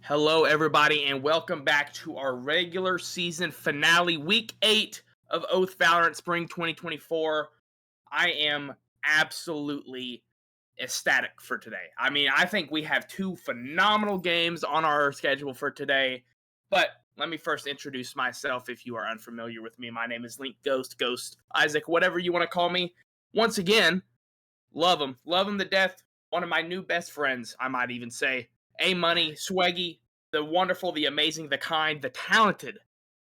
Hello, everybody, and welcome back to our regular season finale, week 8 of Oath Valorant Spring 2024. I am absolutely ecstatic for today. I mean, I think we have two phenomenal games on our schedule for today, but let me first introduce myself if you are unfamiliar with me. My name is Link Ghost, Isaac, whatever you want to call me. Once again, love him to death. One of my new best friends, I might even say. A Money, Swaggy, the wonderful, the amazing, the kind, the talented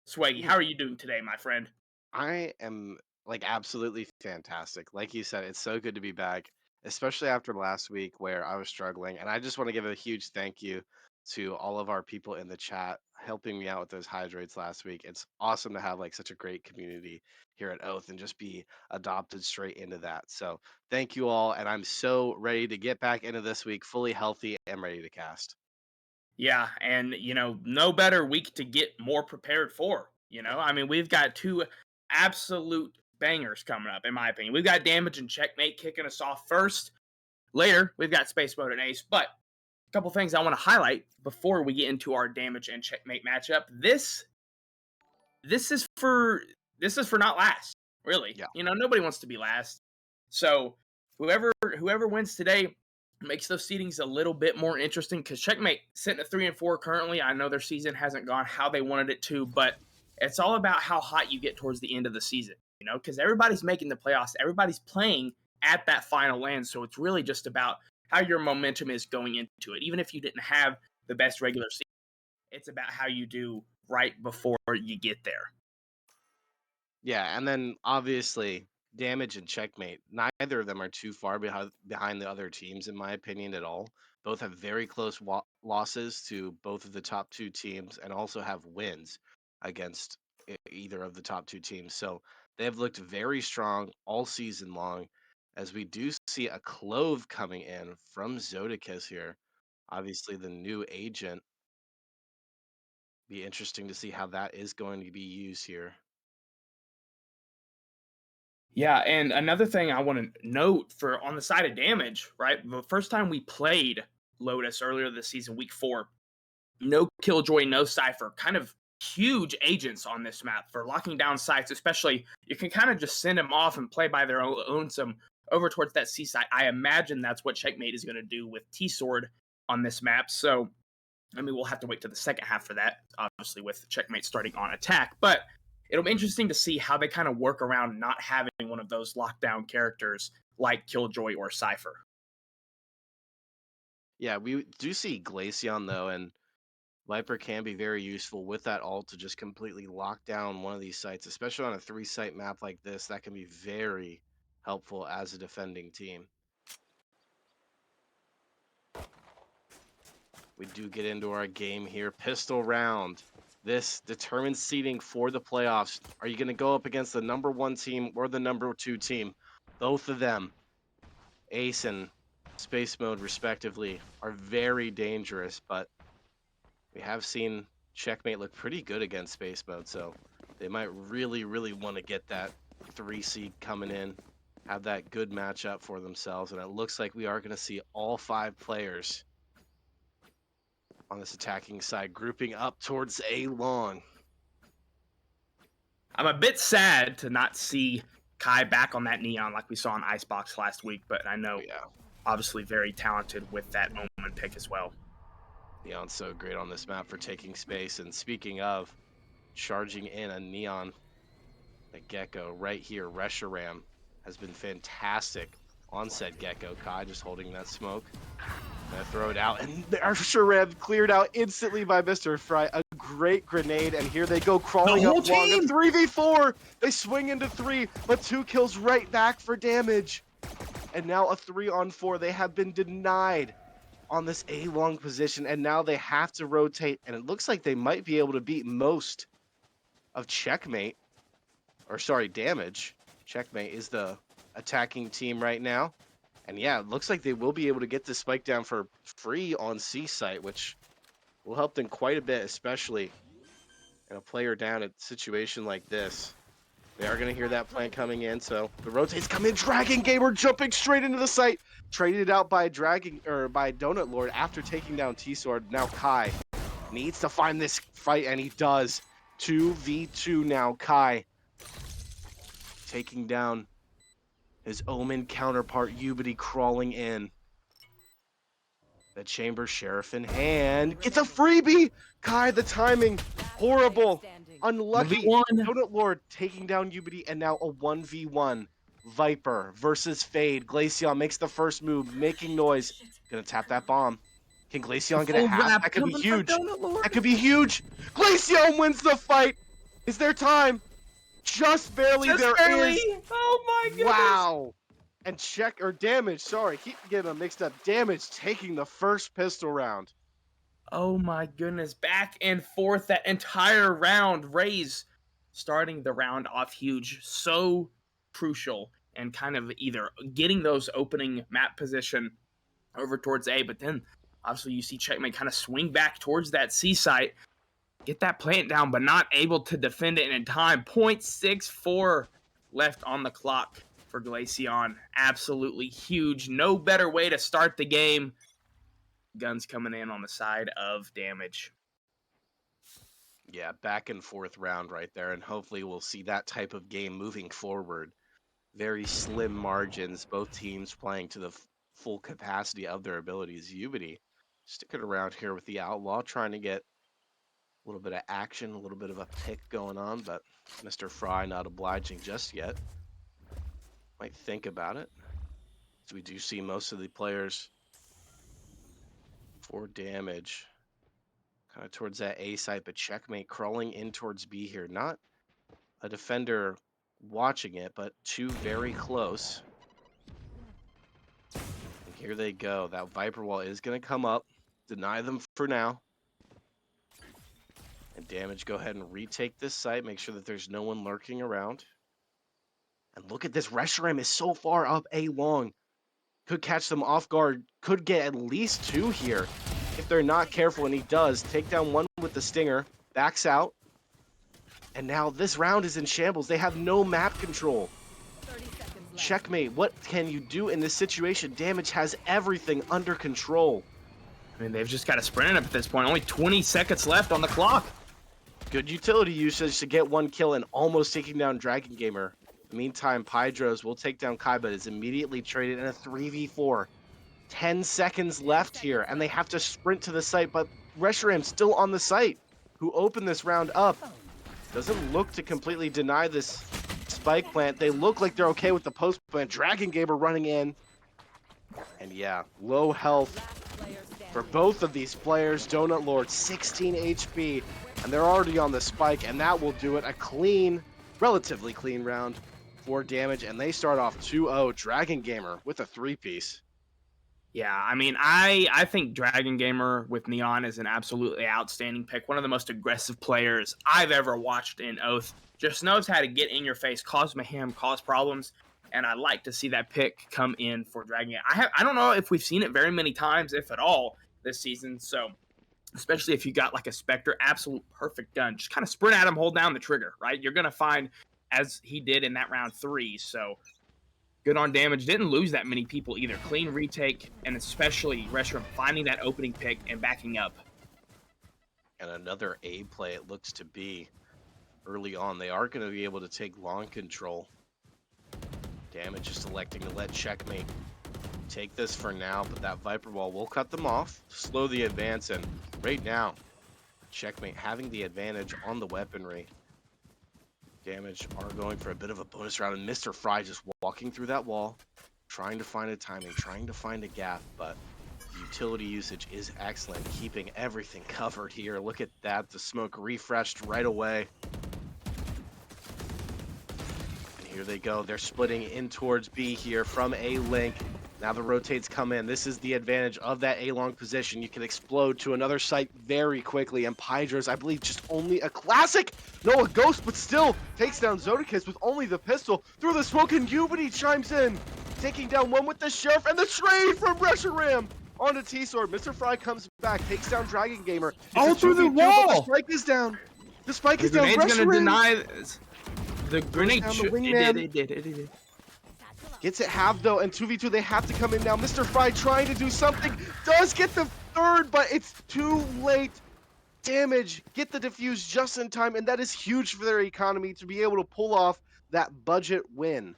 Swaggy. How are you doing today, my friend? I am like absolutely fantastic. Like you said, it's so good to be back, especially after last week where I was struggling. And I just want to give a huge thank you to all of our people in the chat helping me out with those hydrates last week. It's awesome to have like such a great community here at Oath and just be adopted straight into that. So thank you all. And I'm so ready to get back into this week fully healthy and ready to cast. Yeah, and no better week to get more prepared for. I mean, we've got two absolute bangers coming up, in my opinion. We've got Damage and Checkmate kicking us off first. Later, we've got Space Mode and Ace. But a couple things I want to highlight before we get into our Damage and Checkmate matchup. This is for not last, really. Yeah. Nobody wants to be last. So whoever wins today makes those seedings a little bit more interesting because Checkmate sitting at 3-4 currently. I know their season hasn't gone how they wanted it to, but it's all about how hot you get towards the end of the season, because everybody's making the playoffs, everybody's playing at that final land. So it's really just about how your momentum is going into it. Even if you didn't have the best regular season, it's about how you do right before you get there. Yeah, and then obviously damage and checkmate. Neither of them are too far behind the other teams, in my opinion, at all. Both have very close losses to both of the top two teams, and also have wins against either of the top two teams. So they have looked very strong all season long. as we do see a Clove coming in from Zodicus here. Obviously, the new agent. Be interesting to see how that is going to be used here. Yeah, and another thing I want to note for on the side of damage, right? The first time we played Lotus earlier this season, week 4, no Killjoy, no Cypher, kind of huge agents on this map for locking down sites, especially you can kind of just send them off and play by their own some over towards that C site. I imagine that's what Checkmate is going to do with T-Sword on this map. So, I mean, we'll have to wait to the second half for that, obviously, with Checkmate starting on attack. But it'll be interesting to see how they kind of work around not having one of those lockdown characters like Killjoy or Cypher. Yeah, we do see Glaceon though, and Viper can be very useful with that ult to just completely lock down one of these sites, especially on a 3-site map like this. That can be very helpful as a defending team. We do get into our game here. Pistol round. This determines seeding for the playoffs. Are you going to go up against the number 1 team or the number 2 team? Both of them, Ace and Space Mode respectively, are very dangerous, but we have seen Checkmate look pretty good against Space Mode, so they might really, really want to get that 3 seed coming in, have that good matchup for themselves, and it looks like we are going to see all 5 players on this attacking side grouping up towards A long. I'm a bit sad to not see Kai back on that Neon like we saw in Icebox last week, but I know Yeah, obviously very talented with that Omen pick as well. Neon's so great on this map for taking space. And speaking of charging in a Neon, the Gecko right here, Reshiram, has been fantastic on said Gecko. Kai just holding that smoke. Gonna throw it out, and Reshiram cleared out instantly by Mr. Fry. A great grenade, and here they go crawling up long. A 3v4! They swing into 3, but 2 kills right back for damage. And now a 3-on-4. They have been denied on this A-long position, and now they have to rotate, and it looks like they might be able to beat most of Checkmate, or sorry, Damage. Checkmate is the attacking team right now, and yeah, it looks like they will be able to get this spike down for free on C site, which will help them quite a bit, especially in a player down at situation like this. They are going to hear that plan coming in, so the rotates come in. Dragon Gamer jumping straight into the site, traded out by by Donut Lord after taking down T-Sword. Now Kai needs to find this fight, and he does. 2v2 now. Kai taking down his Omen counterpart, Ubity, crawling in. The Chamber Sheriff in hand. Gets a freebie! Kai, the timing. Horrible. Unlucky. 1v1. Donut Lord taking down Ubity, and now a 1v1. Viper versus Fade. Glaceon makes the first move, making noise. Gonna tap that bomb. Can Glaceon get a Full half? wrap That could be coming from huge. Donut Lord. That could be huge. Glaceon wins the fight. Is there time? Just barely. Just There barely. is. Oh my goodness. Wow. And Damage. Sorry, keep getting them mixed up. Damage taking the first pistol round. Oh my goodness. Back and forth that entire round. Raze starting the round off huge. So crucial and kind of either getting those opening map position over towards A, but then obviously you see Checkmate kind of swing back towards that C site, get that plant down, but not able to defend it in time. 0.64 left on the clock for Glaceon. Absolutely huge. No better way to start the game. Guns coming in on the side of Damage. Yeah, back and forth round right there, and hopefully we'll see that type of game moving forward. Very slim margins, both teams playing to the full capacity of their abilities. Ubity sticking around here with the Outlaw, trying to get a little bit of action, a little bit of a pick going on, but Mr. Fry not obliging just yet. Might think about it. So we do see most of the players for Damage kind of towards that A site, but Checkmate crawling in towards B here. Not a defender watching it, but 2 very close. And here they go. That Viper Wall is going to come up. Deny them for now. And Damage, go ahead and retake this site. Make sure that there's no one lurking around. And look at this, Reshiram is so far up A long. Could catch them off guard, could get at least 2 here if they're not careful, and he does. Take down 1 with the Stinger, backs out. And now this round is in shambles. They have no map control. Checkmate, what can you do in this situation? Damage has everything under control. I mean, they've just got to sprint up at this point. Only 20 seconds left on the clock. Good utility usage to get 1 kill and almost taking down Dragon Gamer. In the meantime, Pydros will take down Kai, but is immediately traded in a 3v4. 10 seconds left here, and they have to sprint to the site, but Reshiram still on the site, who opened this round up. Doesn't look to completely deny this spike plant. They look like they're okay with the post plant. Dragon Gamer running in. And yeah, low health for both of these players. Donut Lord, 16 HP, and they're already on the spike, and that will do it. A clean, relatively clean round for damage, and they start off 2-0. Dragon Gamer with a 3-piece. Yeah, I mean, I think Dragon Gamer with Neon is an absolutely outstanding pick. One of the most aggressive players I've ever watched in Oath. Just knows how to get in your face, cause mayhem, cause problems, and I like to see that pick come in for Dragon. I don't know if we've seen it very many times, if at all, this season. So, especially if you got like a Spectre, absolute perfect gun. Just kind of sprint at him, hold down the trigger, right? You're gonna find, as he did in that round 3. So. Good on damage. Didn't lose that many people either. Clean retake, and especially Reshiram finding that opening pick and backing up. And another A play it looks to be early on. They are going to be able to take long control. Damage is electing to let Checkmate take this for now, but that Viper Wall will cut them off, slow the advance, and right now, Checkmate having the advantage on the weaponry. Damage are going for a bit of a bonus round, and Mr. Fry just walking through that wall, trying to find a timing, trying to find a gap, but utility usage is excellent, keeping everything covered here. Look at that, the smoke refreshed right away. And here they go, they're splitting in towards B here from A Link. Now the rotates come in. This is the advantage of that A-long position. You can explode to another site very quickly. And Pydros, I believe, just only a classic. No, a ghost, but still takes down Zodicus with only the pistol. Through the smoke, and Ubity chimes in. Taking down 1 with the Sheriff, and the trade from Reshiram onto T-Sword. Mr. Fry comes back, takes down Dragon Gamer. Oh, through the wall! The spike is down. The spike is down. Grenade's gonna deny this. The grenade it did. Gets it halved though, and 2v2, they have to come in now. Mr. Fry trying to do something, does get the 3rd, but it's too late. Damage, get the defuse just in time, and that is huge for their economy to be able to pull off that budget win.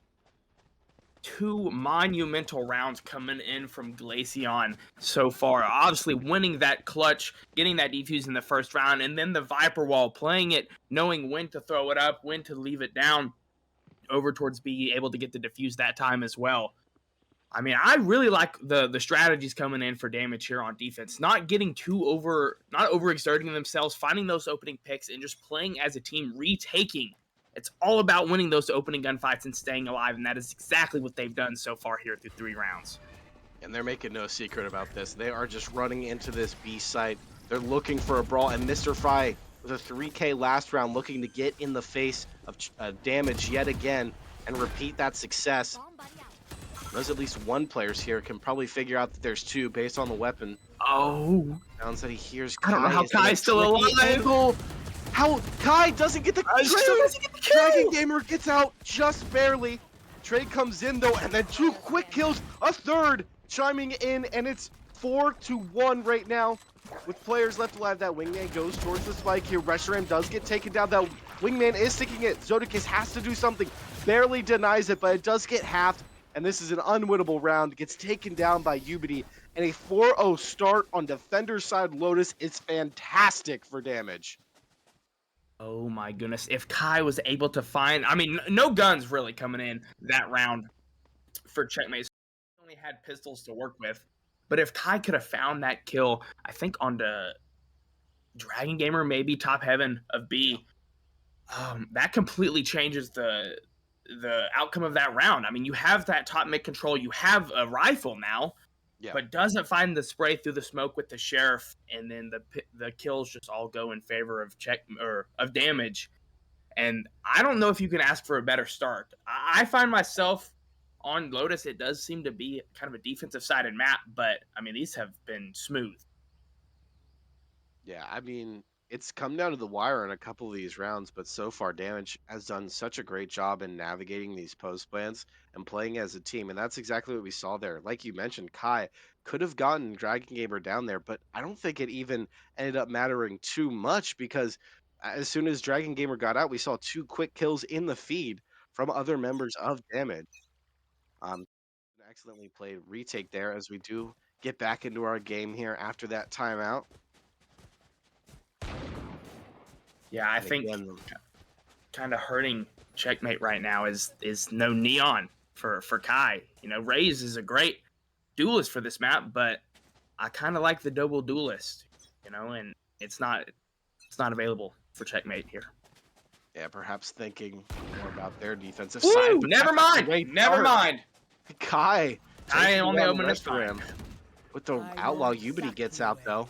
2 monumental rounds coming in from Glaceon so far. Obviously winning that clutch, getting that defuse in the first round, and then the Viper Wall, playing it, knowing when to throw it up, when to leave it down. Over towards B, able to get the defuse that time as well. I mean, I really like the strategies coming in for damage here on defense. Not getting not overexerting themselves, finding those opening picks, and just playing as a team, retaking. It's all about winning those opening gunfights and staying alive, and that is exactly what they've done so far here through 3 rounds. And they're making no secret about this. They are just running into this B site. They're looking for a brawl, and Mr. Fry with a 3K last round, looking to get in the face of damage yet again and repeat that success. There's at least 1 player here can probably figure out that there's 2 based on the weapon. Oh. Sounds that he hears Kai. I don't know how Kai's still alive. Angle. How Kai doesn't get the kill. Dragon Gamer gets out just barely. Trade comes in though, and then 2 quick kills, a 3rd chiming in, and it's 4-1 right now. With players left alive, that Wingman goes towards the spike here. Reshiram does get taken down. That Wingman is sticking it. Zodicus has to do something. Barely denies it, but it does get halved. And this is an unwinnable round. Gets taken down by Ubity. And a 4-0 start on defender's side. Lotus is fantastic for damage. Oh my goodness. If Kai was able to find... I mean, no guns really coming in that round for Checkmate. He only had pistols to work with. But if Kai could have found that kill, I think on the Dragon Gamer, maybe top heaven of B, that completely changes the outcome of that round. I mean, you have that top mid control, you have a rifle now, but doesn't find the spray through the smoke with the Sheriff, and then the kills just all go in favor of of damage. And I don't know if you can ask for a better start. I find myself on Lotus, it does seem to be kind of a defensive sided map, but I mean, these have been smooth. Yeah, I mean, it's come down to the wire in a couple of these rounds, but so far, Damage has done such a great job in navigating these post plans and playing as a team. And that's exactly what we saw there. Like you mentioned, Kai could have gotten Dragon Gamer down there, but I don't think it even ended up mattering too much because as soon as Dragon Gamer got out, we saw two quick kills in the feed from other members of Damage. Um, excellently played retake there as we do get back into our game here after that timeout. Yeah, I And think again, kind of hurting Checkmate right now is no Neon for Kai. You know, Raze is a great duelist for this map, but I kind of like the double duelist. You know, and it's not available for Checkmate here. yeah, perhaps thinking more about their defensive side, Woo! but Never that's a mind. great Never start. mind. Kai I taking on the down omen is fine. Reshiram with the outlaw. Ubity gets out though.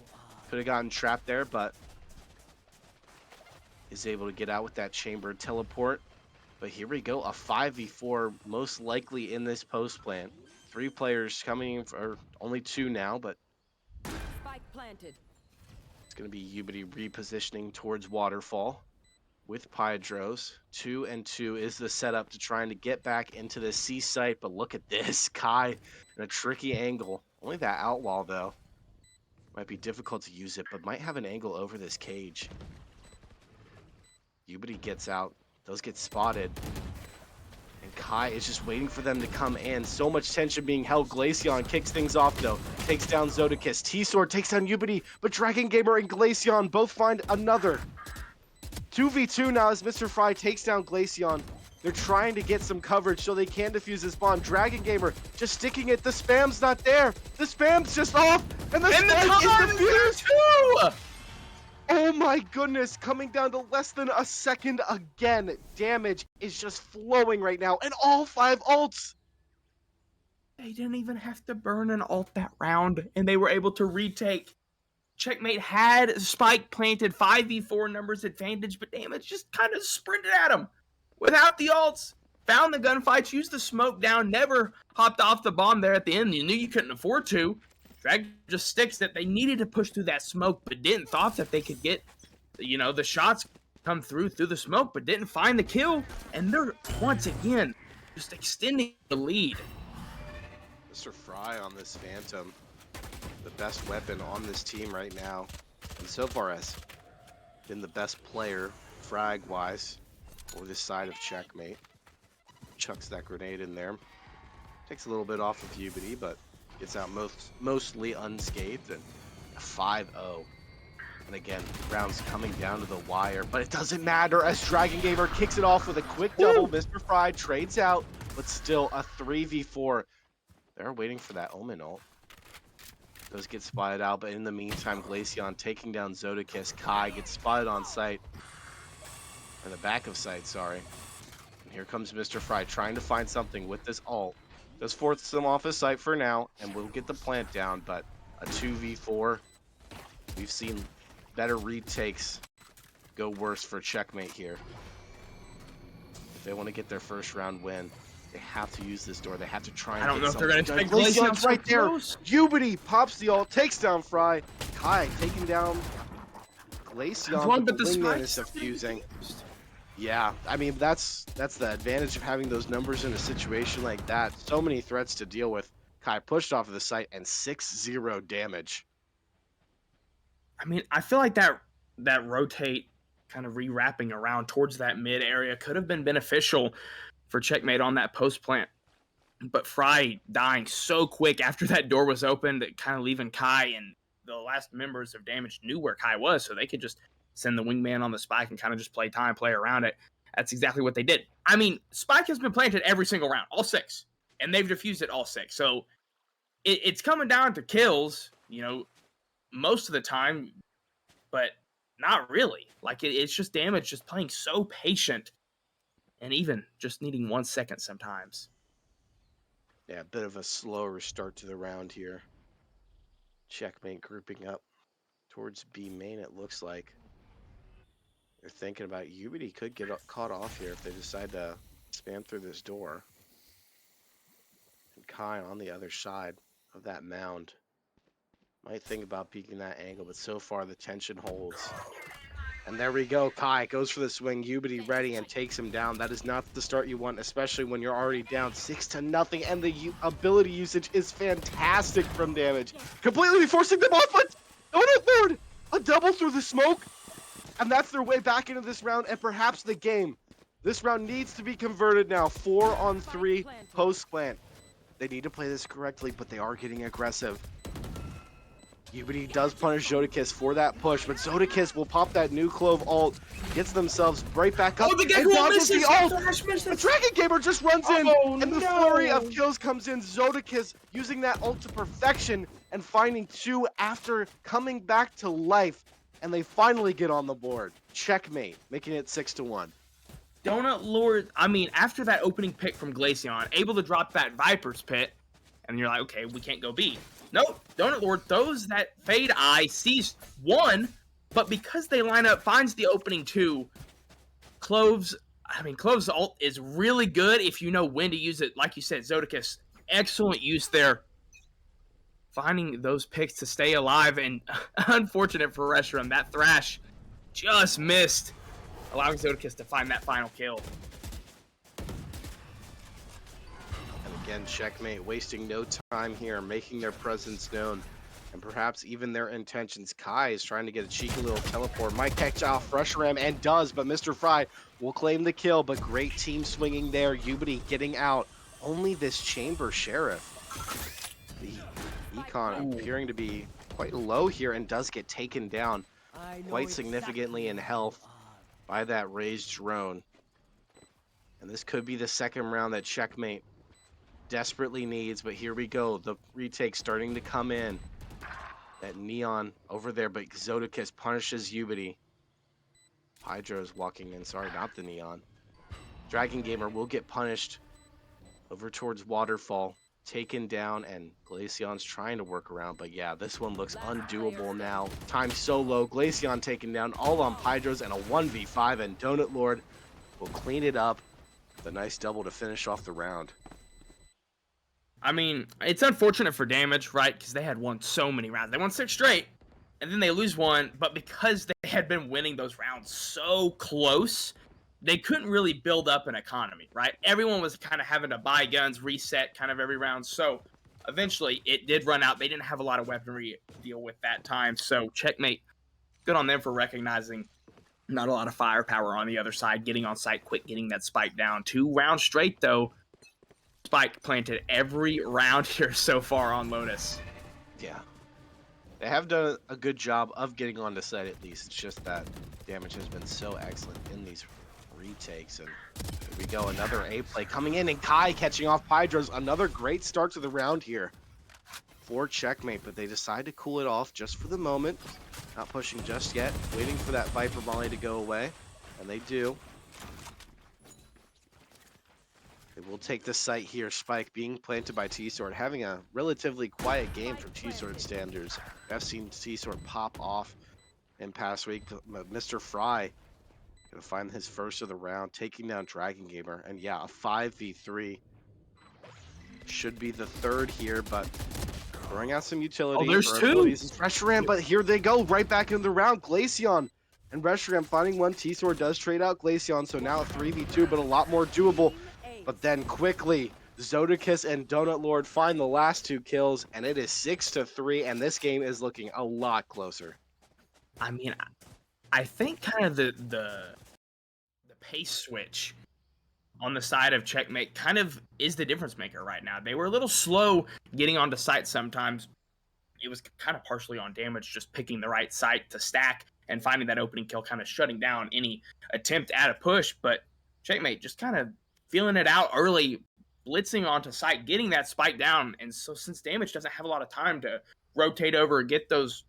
Could have gotten trapped there, but is able to get out with that chamber teleport. But here we go, a 5v4 most likely in this post plan. Three players coming in for only two now, but Spike planted. it's going to be Ubity repositioning towards Waterfall with Pydros. 2 and 2 is the setup to trying to get back into the C site, but look at this. Kai in a tricky angle. Only that outlaw, though. Might be difficult to use it, but might have an angle over this cage. Ubity gets out. Those get spotted. And Kai is just waiting for them to come in. So much tension being held. Glaceon kicks things off, though. Takes down Zodicus. T-Sword takes down Ubity, but Dragon Gamer and Glaceon both find another. 2v2 now as Mr. Fry takes down Glaceon. They're trying to get some coverage so they can defuse this bomb. Dragon Gamer just sticking it. The spam's not there. The spam's just off. And the spike is defused. Too! Oh my goodness. Coming down to less than a second again. Damage is just flowing right now. And all 5 ults. They didn't even have to burn an ult that round, and they were able to retake. Checkmate had Spike planted 5v4 numbers advantage, but Damage just kind of sprinted at him without the ults. Found the gunfights, used the smoke down, never hopped off the bomb there at the end. You knew you couldn't afford to. Drag just sticks that they needed to push through that smoke, but didn't. Thought that they could get, the shots come through the smoke, but didn't find the kill. And they're, once again, just extending the lead. Mr. Fry on this Phantom. The best weapon on this team right now. And so far has been the best player, frag-wise, for this side of Checkmate. Chucks that grenade in there. Takes a little bit off of Ubity, but gets out mostly unscathed. And a 5-0. And again, rounds coming down to the wire. But it doesn't matter as Dragon Gamer kicks it off with a quick double. Mr. Fry trades out, but still a 3v4. They're waiting for that Omen ult. Those get spotted out, but in the meantime, Glaceon taking down Zodicus. Kai gets spotted on site. In the back of site, sorry. And here comes Mr. Fry trying to find something with this ult. Does force them off his site for now, and we'll get the plant down, but a 2v4. We've seen better retakes go worse for Checkmate here. If they want to get their first round win, they have to use this door. They have to try and I don't know if they're going going to to take Glaceon's right there. close. Ubity pops the ult, takes down Fry. Kai taking down Glaceon, One, but but the the wingman is spike's defusing. Yeah, I mean, that's the advantage of having those numbers in a situation like that. So many threats to deal with. Kai pushed off of the site and 6-0 damage. I mean, I feel like that rotate kind of rewrapping around towards that mid area could have been beneficial for Checkmate on that post plant. But Fry dying so quick after that door was opened, kind of leaving Kai and the last members of Damage knew where Kai was, so they could just send the wingman on the spike and kind of just play around it. That's exactly what they did. I mean, Spike has been planted every single round, all 6, and they've defused it all 6. So it's coming down to kills, most of the time, but not really. Like it's just Damage just playing so patient and even just needing 1 second sometimes. Yeah, a bit of a slower start to the round here. Checkmate grouping up towards B main, it looks like. They're thinking about Unity could get caught off here if they decide to spam through this door. And Kai on the other side of that mound might think about peeking that angle, but so far the tension holds. And there we go. Kai goes for the swing. Ubity ready and takes him down. That is not the start you want, especially when you're already down 6-0. And the ability usage is fantastic from damage. Completely forcing them off. But Lord, a double through the smoke. And that's their way back into this round and perhaps the game. This round needs to be converted now. 4-on-3 post plant. They need to play this correctly, but they are getting aggressive. Ubity does punish Zodakis for that push, but Zodakis will pop that new Clove ult, gets themselves right back up, Oh, the and dodges the ult! misses. The Dragon Gamer just runs in, Oh, and the flurry of kills comes in. Zodakis using that ult to perfection and finding 2 after coming back to life, and they finally get on the board. Checkmate, making it 6-1. Donut Lord, I mean, after that opening pick from Glaceon, able to drop that Viper's Pit, and you're like, okay, we can't go B. Nope, Donut Lord throws that Fade Eye, sees 1, but because they line up, finds the opening 2. Clove's ult is really good if you know when to use it. Like you said, Zodakis, excellent use there. Finding those picks to stay alive, and unfortunate for Reshiram, that Thrash just missed, allowing Zodakis to find that final kill. Again, Checkmate wasting no time here, making their presence known, and perhaps even their intentions. Kai is trying to get a cheeky little teleport, might catch off Reshiram, and does, but Mr. Fry will claim the kill, but great team swinging there. Ubity getting out. Only this Chamber Sheriff. The Econ appearing to be quite low here and does get taken down quite significantly in health by that raised drone. And this could be the second round that Checkmate desperately needs, but here we go. The retake starting to come in. That Neon over there, but Zodakis punishes Ubity. Hydro's walking in. Sorry, not the Neon. Dragon Gamer will get punished over towards Waterfall. Taken down, and Glaceon's trying to work around, but yeah, this one looks undoable now. Time so low. Glaceon taken down all on Hydros and a 1v5, and Donut Lord will clean it up with a nice double to finish off the round. I mean, it's unfortunate for Damage, right? Because they had won so many rounds. They won 6 straight, and then they lose 1. But because they had been winning those rounds so close, they couldn't really build up an economy, right? Everyone was kind of having to buy guns, reset kind of every round. So eventually, it did run out. They didn't have a lot of weaponry to deal with that time. So Checkmate, good on them for recognizing not a lot of firepower on the other side, getting on site quick, getting that spike down. 2 rounds straight, though. Spike planted every round here so far on Lotus. Yeah. They have done a good job of getting onto site at least. It's just that Damage has been so excellent in these retakes. And here we go, another A play coming in, and Kai catching off Hydros. Another great start to the round here for Checkmate, but they decide to cool it off just for the moment. Not pushing just yet, waiting for that Viper Molly to go away, and they do. They will take the site here. Spike being planted by T-Sword, having a relatively quiet game from T-Sword standards. I've seen T-Sword pop off in past week. Mr. Fry gonna find his first of the round, taking down Dragon Gamer. And yeah, a 5v3 should be the third here, but throwing out some utility. Oh, there's 2. Reshiram, but here they go, right back into the round. Glaceon and Reshiram finding 1. T-Sword does trade out Glaceon, so now a 3v2, but a lot more doable. But then quickly, Zodakis and Donut Lord find the last 2 kills, and it is 6-3, and this game is looking a lot closer. I mean, I think kind of the pace switch on the side of Checkmate kind of is the difference maker right now. They were a little slow getting onto site sometimes. It was kind of partially on Damage, just picking the right site to stack and finding that opening kill, kind of shutting down any attempt at a push. But Checkmate just kind of feeling it out early, blitzing onto site, getting that spike down. And so since Damage doesn't have a lot of time to rotate over and get those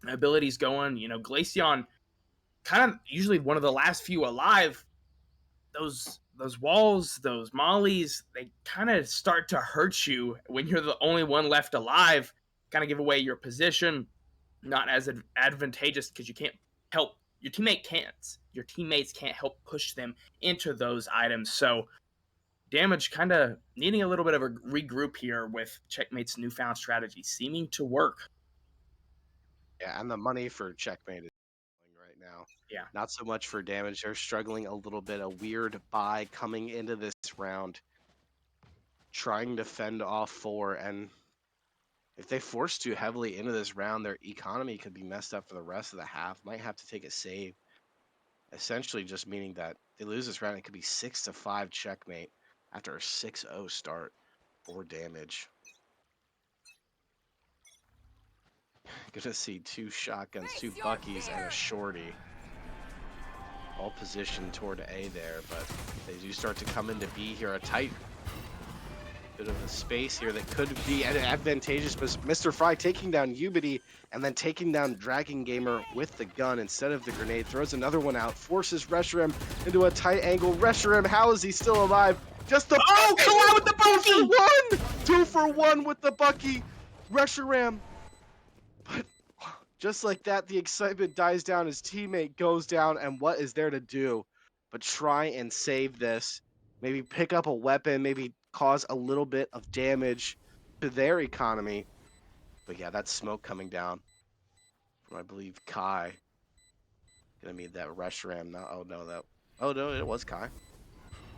abilities going, you know, Glaceon kind of usually one of the last few alive. Those walls, those mollies, they kind of start to hurt you when you're the only one left alive, kind of give away your position. Not as advantageous because you can't help, your teammate can't. your teammates can't help push them into those items. So Damage kind of needing a little bit of a regroup here with Checkmate's newfound strategy seeming to work. Yeah, and the money for Checkmate is going right now. Yeah. Not so much for Damage. They're struggling a little bit. A weird buy coming into this round, trying to fend off 4. And if they force too heavily into this round, their economy could be messed up for the rest of the half. Might have to take a save. Essentially just meaning that they lose this round, it could be 6-5 Checkmate after a 6-0 start for Damage. Gonna see 2 shotguns, 2 Buckies, and a shorty. All positioned toward A there, but they do start to come into B here. A tight bit of a space here that could be advantageous, but Mr. Fry taking down Ubity and then taking down Dragon Gamer with the gun instead of the grenade. Throws another one out, forces Reshiram into a tight angle. Reshiram, how is he still alive? Just the come out with the Bucky! 2 for 1 with the Bucky. Reshiram. But just like that, the excitement dies down. His teammate goes down, and what is there to do but try and save this? Maybe pick up a weapon, maybe cause a little bit of damage to their economy. But yeah, that's smoke coming down from, I believe, Kai. Gonna need that Reshiram now. Oh no, it was Kai.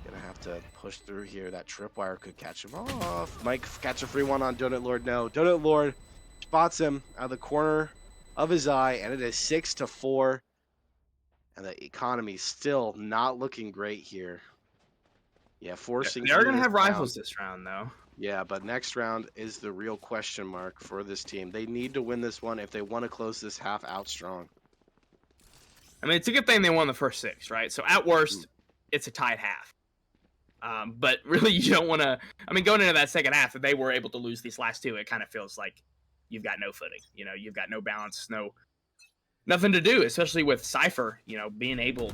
Gonna have to push through here. That tripwire could catch him off. Mike catch a free one on Donut Lord. No, Donut Lord spots him out of the corner of his eye, and it is 6-4. And the economy still not looking great here. Yeah, forcing They're into going to this have round. rifles this round, though. Yeah, but next round is the real question mark for this team. They need to win this one if they want to close this half out strong. I mean, it's a good thing they won the first 6, right? So at worst, it's a tied half. But really, you don't want to. I mean, going into that second half, if they were able to lose these last 2, it kind of feels like you've got no footing. You know, you've got no balance, nothing to do, especially with Cypher, being able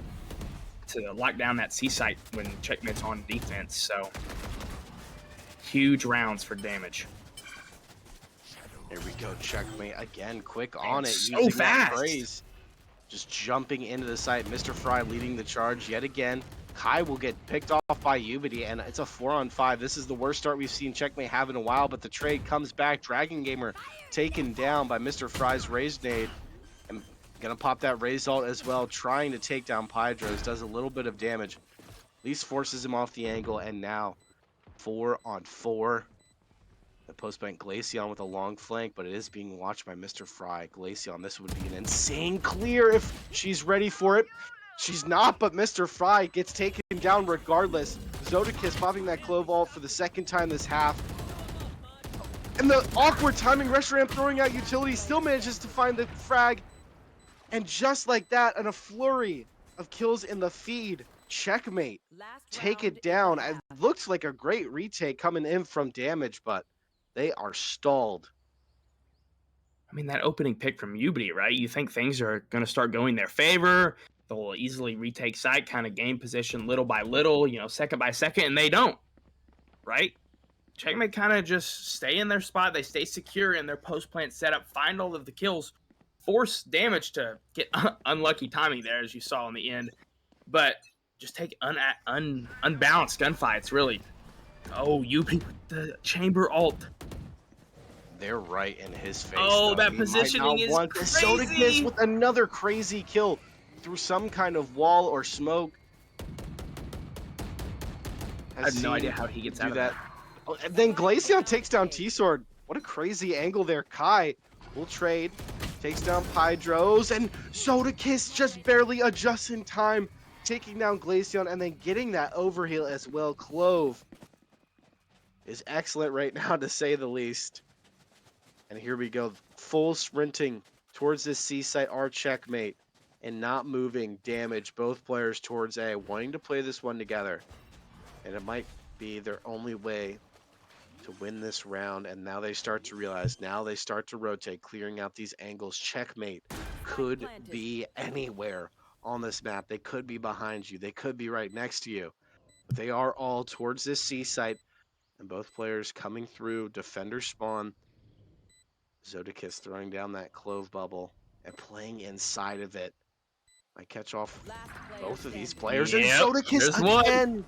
to lock down that C site when Checkmate's on defense. So huge rounds for Damage. Here we go, Checkmate again, quick on it, so using fast. that phrase. Just jumping into the site. Mr. Fry leading the charge yet again. Kai will get picked off by Ubity, and it's a 4-on-5. This is the worst start we've seen Checkmate have in a while, but the trade comes back. Dragon Gamer taken down by Mr. Fry's raised nade. And gonna pop that raised ult as well, trying to take down Pydros. Does a little bit of damage. At least forces him off the angle, and now 4-on-4. The post-bank Glaceon with a long flank, but it is being watched by Mr. Fry. Glaceon, this would be an insane clear if she's ready for it. She's not, but Mr. Fry gets taken down regardless. Zodakis popping that Clove ult for the second time this half. And the awkward timing, Reshiram throwing out utility, still manages to find the frag. And just like that, and a flurry of kills in the feed, Checkmate take it down. It looks like a great retake coming in from Damage, but they are stalled. I mean, that opening pick from Ubity, right? You think things are going to start going their favor. They'll easily retake site, kind of gain position little by little, second by second, and they don't, right? Checkmate kind of just stay in their spot. They stay secure in their post-plant setup, find all of the kills, force Damage to get unlucky timing there, as you saw in the end. But just take unbalanced gunfights, really. Oh, Ubity with the chamber ult. They're right in his face. Oh, though. that He positioning is crazy. Zodakis with another crazy kill through some kind of wall or smoke. I have no idea how he gets out of that. Oh, and then Glaceon takes down T-Sword. What a crazy angle there. Kai will trade. Takes down Pydros. And Zodakis just barely adjusts in time. Taking down Glaceon and then getting that overheal as well. Clove is excellent right now, to say the least. And here we go. Full sprinting towards this C site. Our Checkmate. And not moving. Damage. Both players towards A. Wanting to play this one together. And it might be their only way to win this round. And now they start to realize, now they start to rotate, clearing out these angles. Checkmate could be anywhere on this map. They could be behind you. They could be right next to you. But they are all towards this C site. And both players coming through. Defender spawn. Zodakis throwing down that Clove bubble and playing inside of it. I catch off Last player both of these standing. players, and Yep, Zodakis there's one. again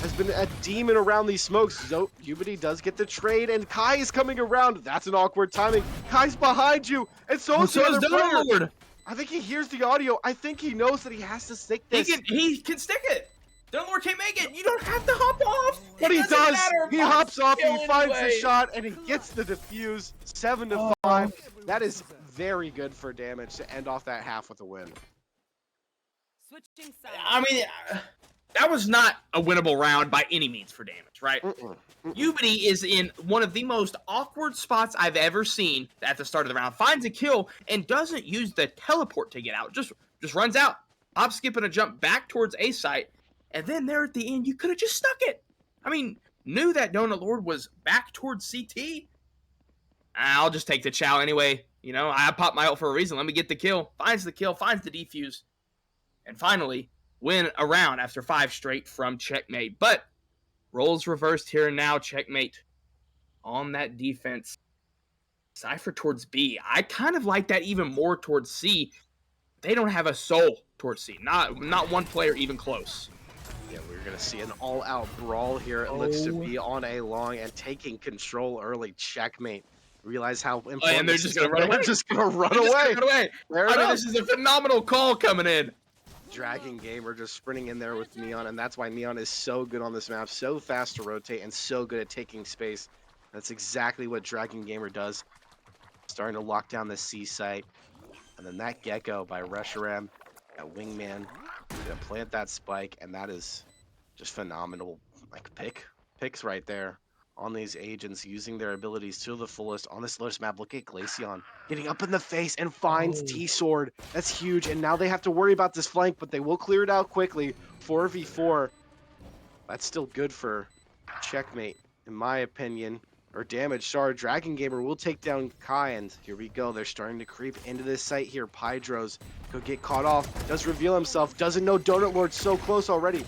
has been a demon around these smokes. Ubity does get the trade, and Kai is coming around. That's an awkward timing. Kai's behind you, and so is the other player. Lord. I think he hears the audio. I think he knows that he has to stick this. He can stick it. Lord can't make it. You don't have to hop off. But It he doesn't does. matter. He Box hops off, and he kill finds the anyway. shot, and he gets the defuse. 7-5. That is very good for damage to end off that half with a win. Switching sides. I mean, that was not a winnable round by any means for damage, right? Ubity is in one of the most awkward spots I've ever seen at the start of the round. Finds a kill and doesn't use the teleport to get out. Just runs out. Hop, skip, and a jump back towards A site. And then there at the end, you could have just stuck it. I mean, knew that Donut Lord was back towards CT. I'll just take the chow anyway. You know, I popped my ult for a reason. Let me get the kill. Finds the kill, finds the defuse. And finally, win a round after 5 straight from Checkmate. But roles reversed here and now. Checkmate on that defense. Cypher towards B. I kind of like that even more towards C. They don't have a soul towards C. Not one player even close. Yeah, we're going to see an all-out brawl here. It looks to be on a long and taking control early. Checkmate. Realize how important and they're this just is. going to run away. They're just going to run They're just away. gonna run away. Fair I mean, enough. this is a phenomenal call coming in. Dragon Gamer just sprinting in there with Neon, and that's why Neon is so good on this map, so fast to rotate, and so good at taking space. That's exactly what Dragon Gamer does. Starting to lock down the C site, and then that Gecko by Reshiram, that Wingman, gonna plant that spike, and that is just phenomenal. Like picks right there on these agents, using their abilities to the fullest on this Lotus map. Look at Glaceon getting up in the face and finds T-Sword. That's huge, and now they have to worry about this flank, but they will clear it out quickly. 4v4. That's still good for Checkmate, in my opinion. Or damage, sorry. Dragon Gamer will take down Kai, and here we go. They're starting to creep into this site here. Pydros could get caught off, does reveal himself, doesn't know Donut Lord's so close already.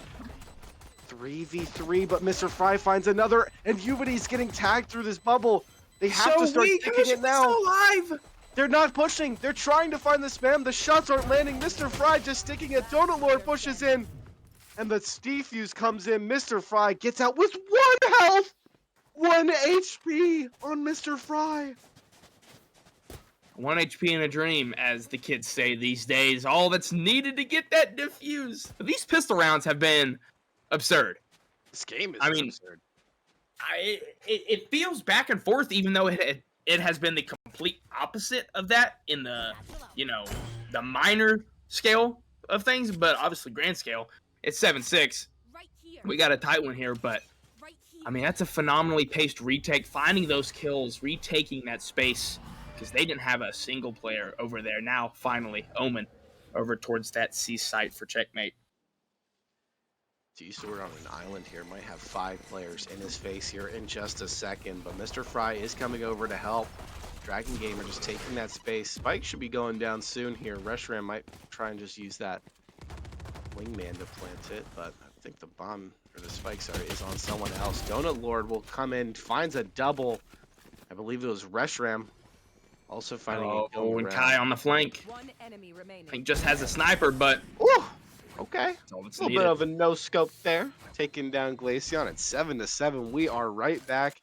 3v3, but Mr. Fry finds another, and Ubity's getting tagged through this bubble. They have to start taking it now. So alive. They're not pushing. They're trying to find the spam. The shots aren't landing. Mr. Fry just sticking it. Donut Lord pushes in, and the defuse comes in. Mr. Fry gets out with 1 health. 1 HP on Mr. Fry. 1 HP in a dream, as the kids say these days. All that's needed to get that defuse. These pistol rounds have been absurd. This game is absurd. It feels back and forth, even though it has been the complete opposite of that in the, the minor scale of things, but obviously grand scale. It's 7-6. Right here. We got a tight one here, but Right here. I mean, that's a phenomenally paced retake, finding those kills, retaking that space, because they didn't have a single player over there. Now, finally, Omen over towards that C site for Checkmate. T-Sword on an island here might have 5 players in his face here in just a second, but Mr. Fry is coming over to help. Dragon Gamer just taking that space. Spike should be going down soon here. Reshiram might try and just use that Wingman to plant it, but I think the bomb, or the spike, sorry, is on someone else. Donut Lord will come in, finds a double. I believe it was Reshiram. Also finding a kill and Kai on the flank. 1 enemy I remaining. think just has a sniper, but Ooh, okay. that's all that's A little needed. bit of a no scope there, taking down Glaceon at 7-7. We are right back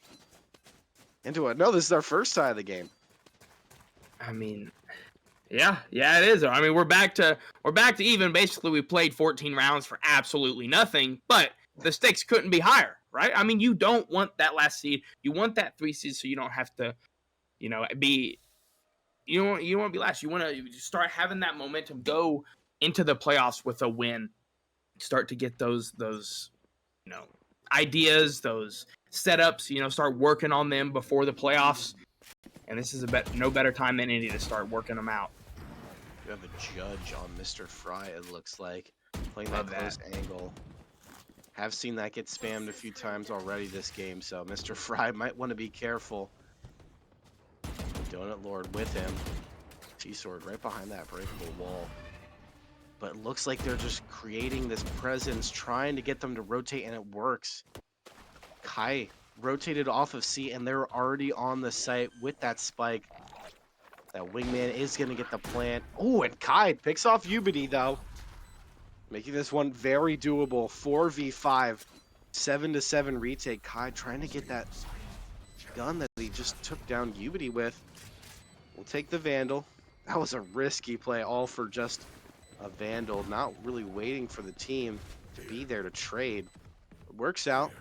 into it. No, this is our first tie of the game. I mean, yeah, it is. I mean, we're back to even. Basically, we played 14 rounds for absolutely nothing, but the stakes couldn't be higher, right? I mean, you don't want that last seed. You want that 3 seed, so you don't have to, be. You don't want to be last. You want to start having that momentum, go into the playoffs with a win, start to get those ideas, those setups. Start working on them before the playoffs. And this is no better time than any to start working them out. We have a judge on Mr. Fry, it looks like. Playing Love that close angle. Have seen that get spammed a few times already this game, so Mr. Fry might want to be careful. Donut Lord with him. T-Sword right behind that breakable wall. But it looks like they're just creating this presence, trying to get them to rotate, and it works. Kai rotated off of C, and they're already on the site with that spike. That wingman is going to get the plant. Oh, and Kai picks off Ubity, though. Making this one very doable. 4v5. 7-7 retake. Kai trying to get that gun that he just took down Ubity with. We'll take the Vandal. That was a risky play, all for just a Vandal. Not really waiting for the team to be there to trade. It works out.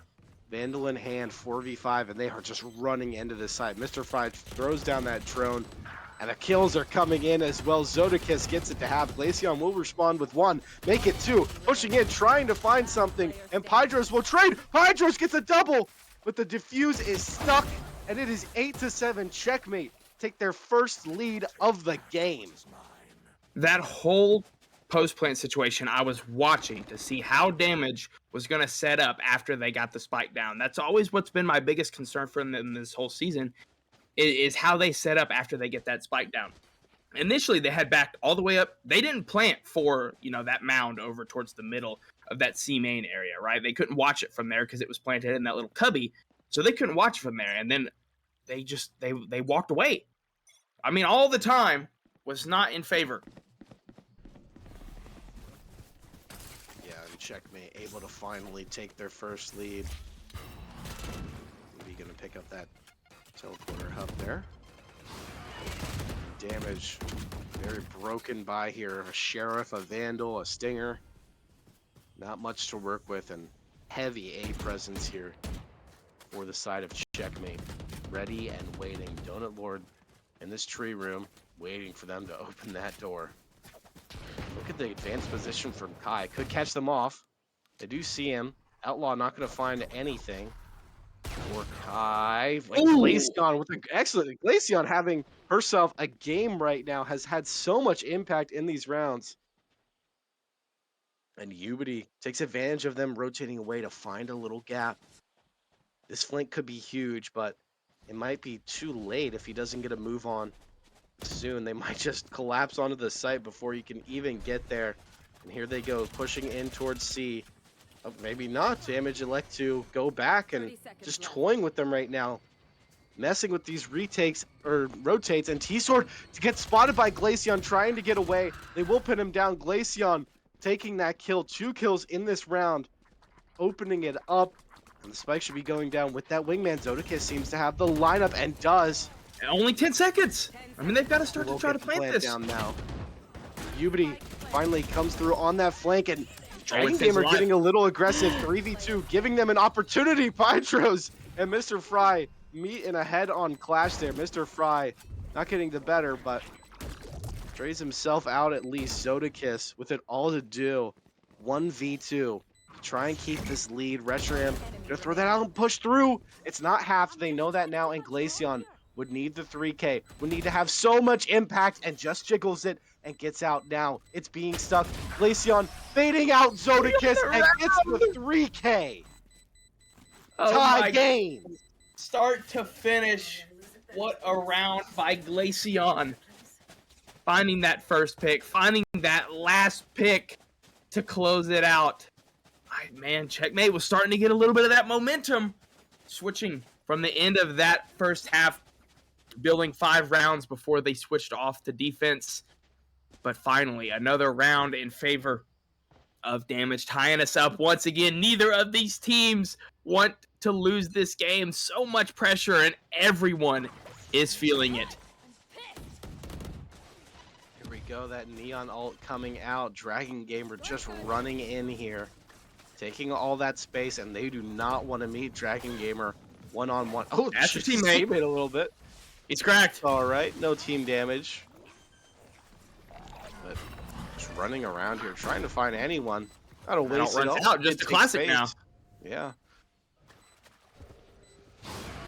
Vandal in hand, 4v5, and they are just running into this side. Mr. Fry throws down that drone, and the kills are coming in as well. Zodakis gets it to half. Glaceon will respond with one, make it two, pushing in, trying to find something, and Pydros will trade. Pydros gets a double, but the defuse is stuck, and it is 8-7 checkmate. Take their first lead of the game. That whole post-plant situation, I was watching to see how Damage was going to set up after they got the spike down. That's always what's been my biggest concern for them this whole season, is how they set up after they get that spike down. Initially, they had backed all the way up. They didn't plant for, that mound over towards the middle of that C main area, right? They couldn't watch it from there because it was planted in that little cubby, so they couldn't watch it from there. And then they walked away. I mean, all the time was not in favor. Yeah, and checkmate able to finally take their first lead. Maybe gonna pick up that teleporter hub there. Damage very broken by here. A Sheriff, a Vandal, a Stinger. Not much to work with, and heavy A presence here for the side of checkmate. Ready and waiting. Donut Lord in this tree room, waiting for them to open that door. Look at the advanced position from Kai. Could catch them off. They do see him. Outlaw not going to find anything. For Kai. Glaceon with an excellent. Glaceon having herself a game right now, has had so much impact in these rounds. And Ubity takes advantage of them rotating away to find a little gap. This flank could be huge, but it might be too late if he doesn't get a move on soon. They might just collapse onto the site before you can even get there. And here they go, pushing in towards C. Oh, maybe not. Damage elect to go back and just toying with them right now. Messing with these retakes or rotates, and T-Sword to get spotted by Glaceon, trying to get away. They will pin him down. Glaceon taking that kill. 2 kills in this round, opening it up. And the spike should be going down with that wingman. Zodakis seems to have the lineup and does. Only 10 seconds. I mean, they've got to start to try to plant this. Down now. Ubity finally comes through on that flank, and Dragon Gamer getting a little aggressive. 3v2, giving them an opportunity. Pydros and Mr. Fry meet in a head-on clash there. Mr. Fry not getting the better, but drays himself out at least. Zodakis with it all to do. 1v2. Try and keep this lead. Retram gonna throw that out and push through. It's not half. They know that now, and Glaceon would need the 3K. Would need to have so much impact, and just jiggles it and gets out now. It's being stuck. Glaceon fading out Zodakis and gets the 3K. Tie game. Start to finish. What a round by Glaceon. Finding that first pick, finding that last pick to close it out. Man, checkmate was starting to get a little bit of that momentum. Switching from the end of that first half, building 5 rounds before they switched off to defense. But finally, another round in favor of Damage, tying us up once again. Neither of these teams want to lose this game. So much pressure, and everyone is feeling it. Here we go, that Neon ult coming out. Dragon Gamer just running in here, taking all that space, and they do not want to meet Dragon Gamer one-on-one. Oh, that's your teammate. A little bit. He's cracked. All right, no team damage. But just running around here, trying to find anyone. Not a waste at all. Out, just a classic now. Yeah.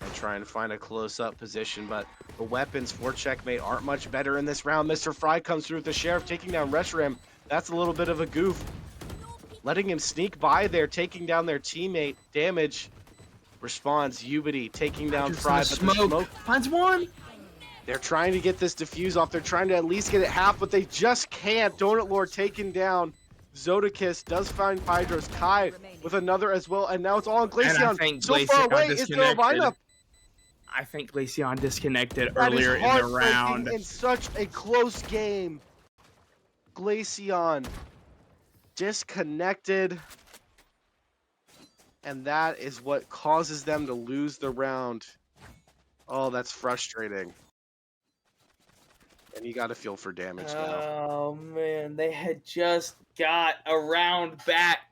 And trying to find a close-up position, but the weapons for checkmate aren't much better in this round. Mr. Fry comes through with the Sheriff, taking down Retram. That's a little bit of a goof. Letting him sneak by there, taking down their teammate. Damage responds. Ubity taking down Fry, but the smoke finds one. They're trying to get this diffuse off. They're trying to at least get it half, but they just can't. Donut Lord taken down. Zodakis does find Pydros. Kai with another as well, and now it's all on Glaceon. So far away, is there a lineup? I think Glaceon disconnected That is earlier in the heartbreaking round. in such a close game. Glaceon disconnected. And that is what causes them to lose the round. Oh, that's frustrating. And you got to feel for damage now. Oh man, they had just got a round back.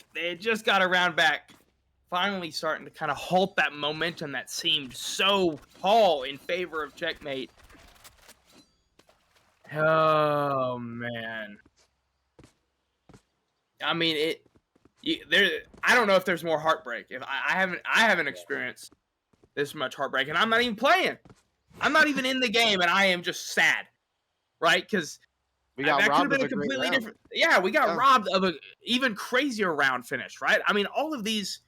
Finally starting to kind of halt that momentum that seemed so tall in favor of Checkmate. Oh man. I mean, I don't know if there's more heartbreak. If I haven't experienced this much heartbreak, and I'm not even playing. I'm not even in the game, and I am just sad, right? Because We got that could have robbed of been a a great completely round. different. Yeah, we got Yeah. robbed of a even crazier round finish, right? I mean, all of these.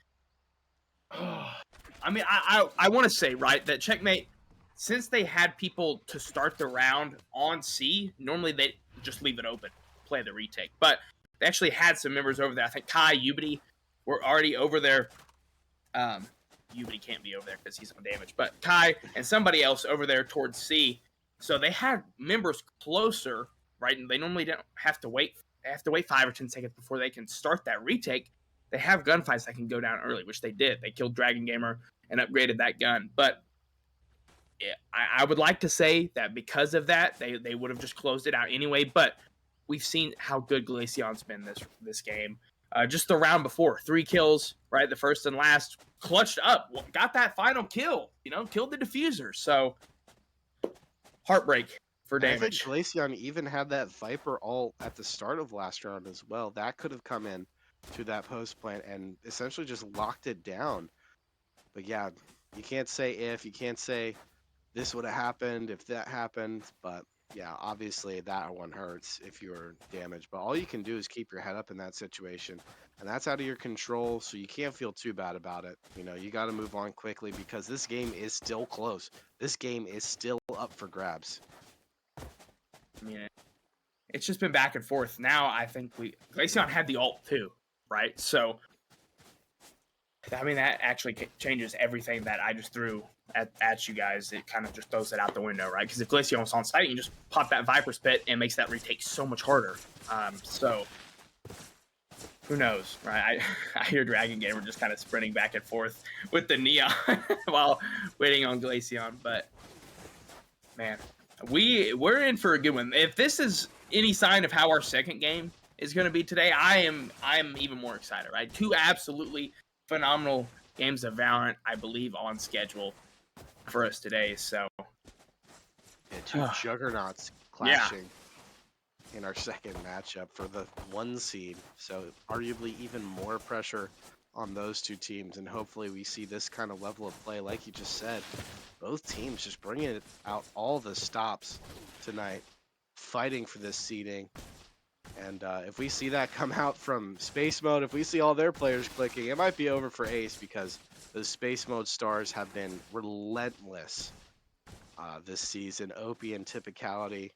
I mean, I want to say, right, that Checkmate, since they had people to start the round on C, normally they just leave it open, play the retake. But they actually had some members over there. I think Kai, Ubity were already over there. Ubity can't be over there because he's on damage. But Kai and somebody else over there towards C. So they had members closer, right? And they normally don't have to wait. They have to wait 5 or 10 seconds before they can start that retake. They have gunfights that can go down early, which they did. They killed Dragon Gamer and upgraded that gun. But yeah, I would like to say that because of that, they would have just closed it out anyway. But we've seen how good Glaceon's been this game. Just the round before, 3 kills, right? The first and last, clutched up, got that final kill, killed the diffuser. So, heartbreak for And I think damage. Glaceon even had that Viper ult at the start of last round as well. That could have come in to that post plant and essentially just locked it down. But yeah, you can't say if, you can't say this would have happened if that happened. But yeah, obviously that one hurts if you're damaged. But all you can do is keep your head up in that situation. And that's out of your control, so you can't feel too bad about it. You got to move on quickly because this game is still close. This game is still up for grabs. I mean, it's just been back and forth. Now I think Glaceon had the ult too, right? So, I mean, that actually changes everything that I just threw at you guys. It kind of just throws it out the window, right? Because if Glaceon was on site, you just pop that Viper Spit and makes that retake so much harder. So, who knows, right? I hear Dragon Gamer just kind of sprinting back and forth with the Neon while waiting on Glaceon. But, man, we're in for a good one. If this is any sign of how our second game is going to be today, I am even more excited, right? 2 absolutely phenomenal games of Valorant, I believe, on schedule for us today. So, yeah, 2 juggernauts clashing in our second matchup for the 1 seed. So arguably even more pressure on those 2 teams, and hopefully we see this kind of level of play. Like you just said, both teams just bringing it out all the stops tonight, fighting for this seeding. And if we see that come out from Space Mode, if we see all their players clicking, it might be over for Ace because those Space Mode stars have been relentless this season. Opie and Typicality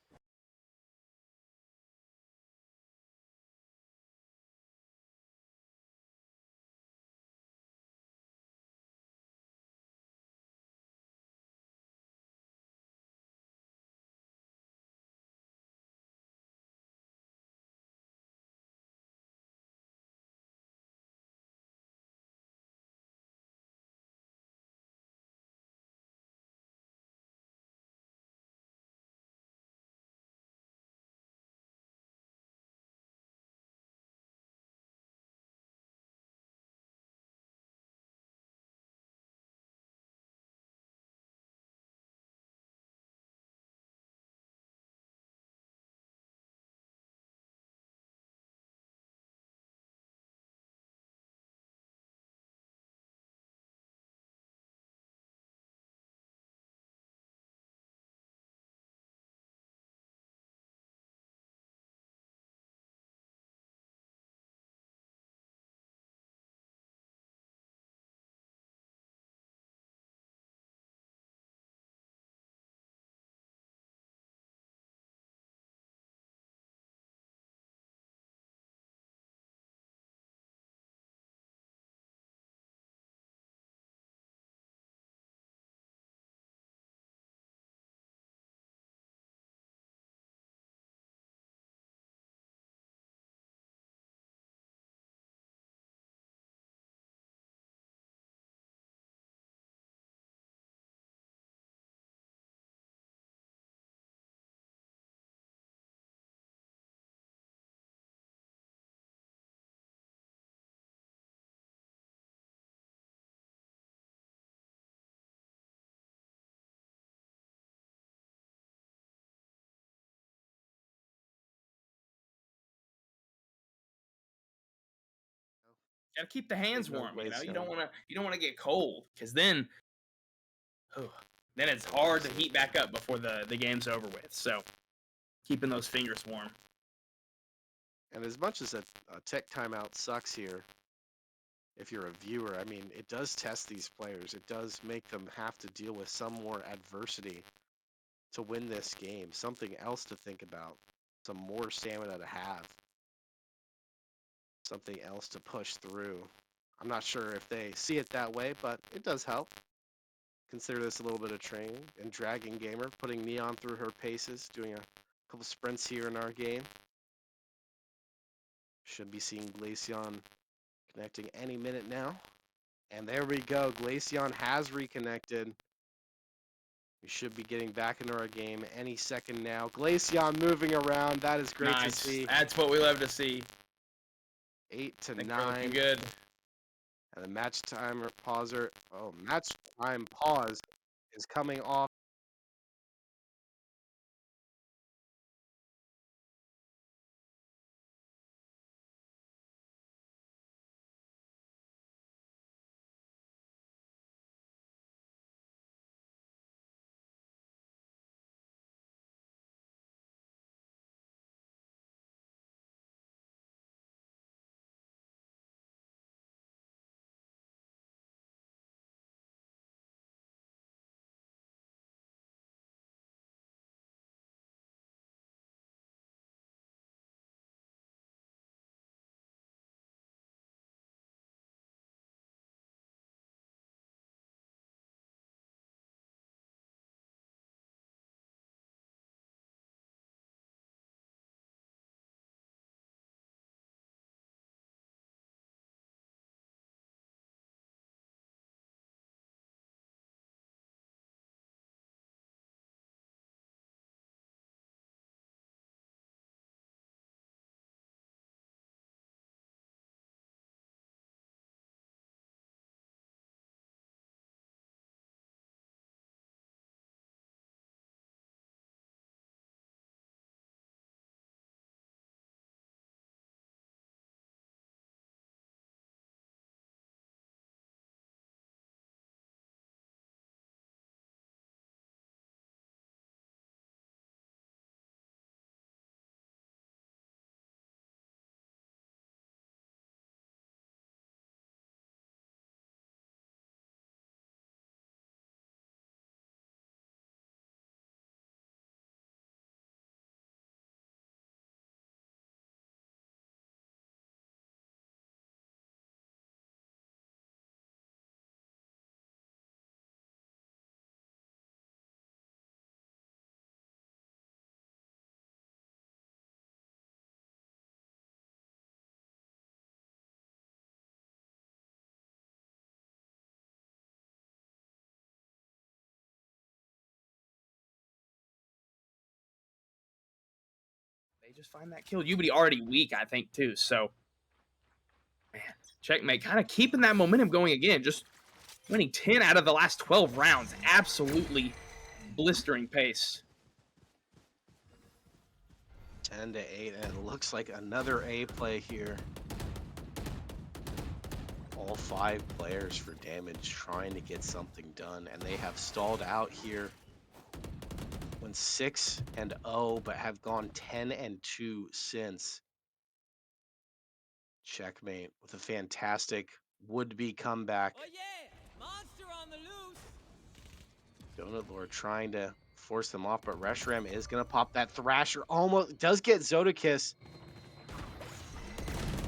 Gotta keep the hands No warm. You Glaceon. don't wanna get cold because then it's hard to heat back up before the game's over with. So keeping those fingers warm. And as much as a tech timeout sucks here, if you're a viewer, I mean, it does test these players. It does make them have to deal with some more adversity to win this game. Something else to think about. Some more stamina to have. Something else to push through. I'm not sure if they see it that way, but it does help. Consider this a little bit of training. And Dragon Gamer putting Neon through her paces, doing a couple sprints here in our game. Should be seeing Glaceon connecting any minute now. And there we go. Glaceon has reconnected. We should be getting back into our game any second now. Glaceon moving around. That is great to see. That's what we love to see. 8 to Think 9. we're looking good. And the match timer pauser. Oh, match time pause is coming off. They just find that kill. You'd be already weak, I think, too. So, man, checkmate. Kind of keeping that momentum going again. Just winning 10 out of the last 12 rounds. Absolutely blistering pace. 10 to 8, and it looks like another A play here. All 5 players for damage trying to get something done, and they have stalled out here. Went 6-0, but have gone 10-2 since. Checkmate with a fantastic would-be comeback. Oh yeah, monster on the loose. Donut Lord trying to force them off, but Reshiram is going to pop that Thrasher. Almost does get Zodakiss.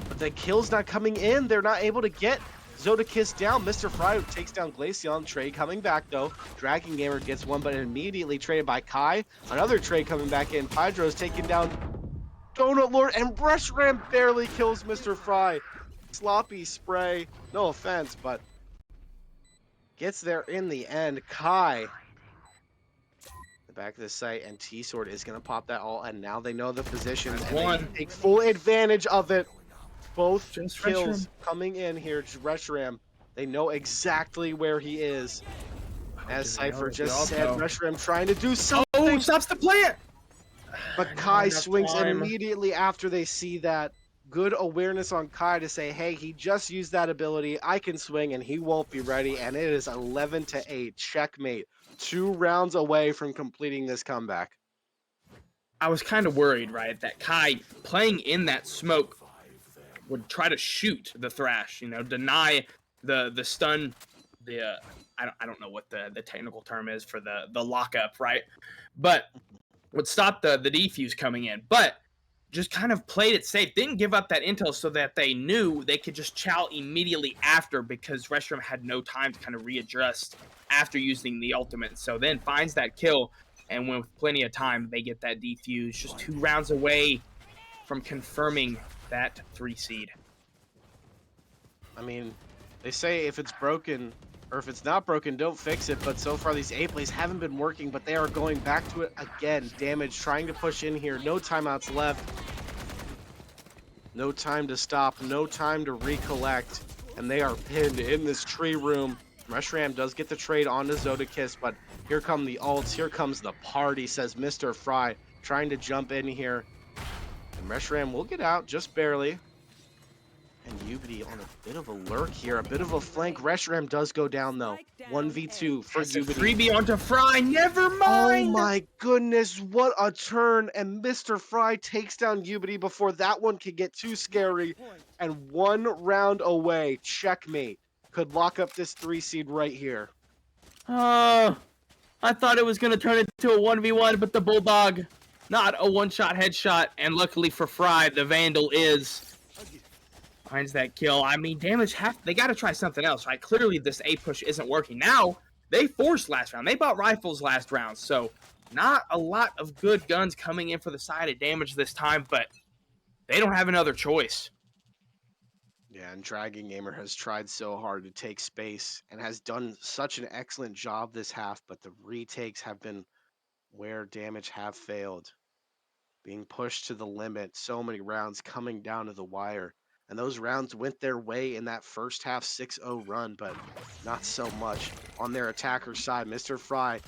But the kill's not coming in. They're not able to get Zodakiss down. Mr. Fry takes down Glaceon. Trade coming back, though. Dragon Gamer gets one, but immediately traded by Kai. Another trade coming back in. Hydro's taking down Donut Lord, and Reshiram barely kills Mr. Fry. Sloppy spray. No offense, but gets there in the end. Kai, the back of the site, and T-Sword is going to pop that all, and now they know the positions, and they take full advantage of it. Both Just kills Reshiram. coming in here. Reshiram, they know exactly where he is. As Cypher just said, Reshiram trying to do something. Oh, stops the plant! But Kai swings immediately after they see that. good awareness on Kai to say, hey, he just used that ability. I can swing and he won't be ready. And it is 11-8. Checkmate. 2 rounds away from completing this comeback. I was kind of worried, right, that Kai playing in that smoke would try to shoot the Thrash, deny the stun, I don't know what the technical term is for the lockup, right? But would stop the defuse coming in. But just kind of played it safe, didn't give up that intel so that they knew they could just chow immediately after, because Reshiram had no time to kind of readjust after using the ultimate. So then finds that kill, and with plenty of time, they get that defuse, just 2 rounds away from confirming that 3 seed. I mean, they say if it's broken or if it's not broken, don't fix it. But so far, these A plays haven't been working, but they are going back to it again. Damage trying to push in here. No timeouts left. No time to stop. No time to recollect. And they are pinned in this tree room. Reshiram does get the trade onto Zodakis, but here come the ults. Here comes the party, says Mr. Fry, trying to jump in here. And Reshiram will get out just barely. And Ubity on a bit of a lurk here, a bit of a flank. Reshiram does go down though. 1v2 for That's a Ubity. freebie onto Fry. Never Oh mind. my goodness, what a turn. And Mr. Fry takes down Ubity before that one could get too scary. And 1 round away, checkmate could lock up this 3 seed right here. I thought it was going to turn into a 1v1, but the Bulldog, not a one-shot headshot. And luckily for Fry, the Vandal finds that kill. I mean, damage they got to try something else, right? Clearly, this A push isn't working. Now, they forced last round. They bought rifles last round, so not a lot of good guns coming in for the side of damage this time, but they don't have another choice. Yeah, and Dragon Gamer has tried so hard to take space and has done such an excellent job this half, but the retakes have been where damage have failed. Being pushed to the limit, so many rounds coming down to the wire. And those rounds went their way in that first half 6-0 run, but not so much on their attacker side. Mr. Fry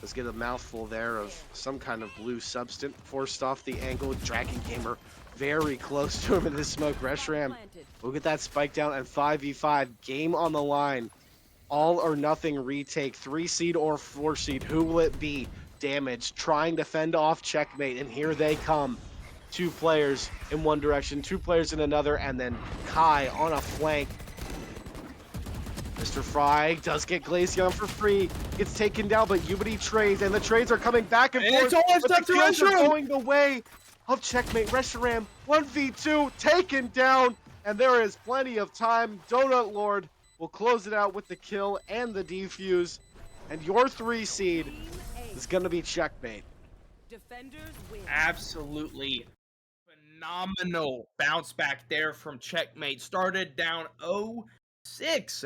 does get a mouthful there of some kind of blue substance, forced off the angle. Dragon Gamer very close to him in this smoke. Reshiram will get that spike down, and 5v5, game on the line. All or nothing retake, 3 seed or 4 seed, who will it be? Damage, trying to fend off checkmate, and here they come. 2 players in one direction, 2 players in another, and then Kai on a flank. Mr. Fry does get Glaceon for free, gets taken down, but Ubity trades, and the trades are coming back and forth, It's all but up the to kills are Reshiram. going the way of checkmate. Reshiram, 1v2, taken down, and there is plenty of time. Donut Lord will close it out with the kill and the defuse, and your 3 seed is going to be checkmate. Defenders win. Absolutely phenomenal bounce back there from checkmate. Started down 0-6.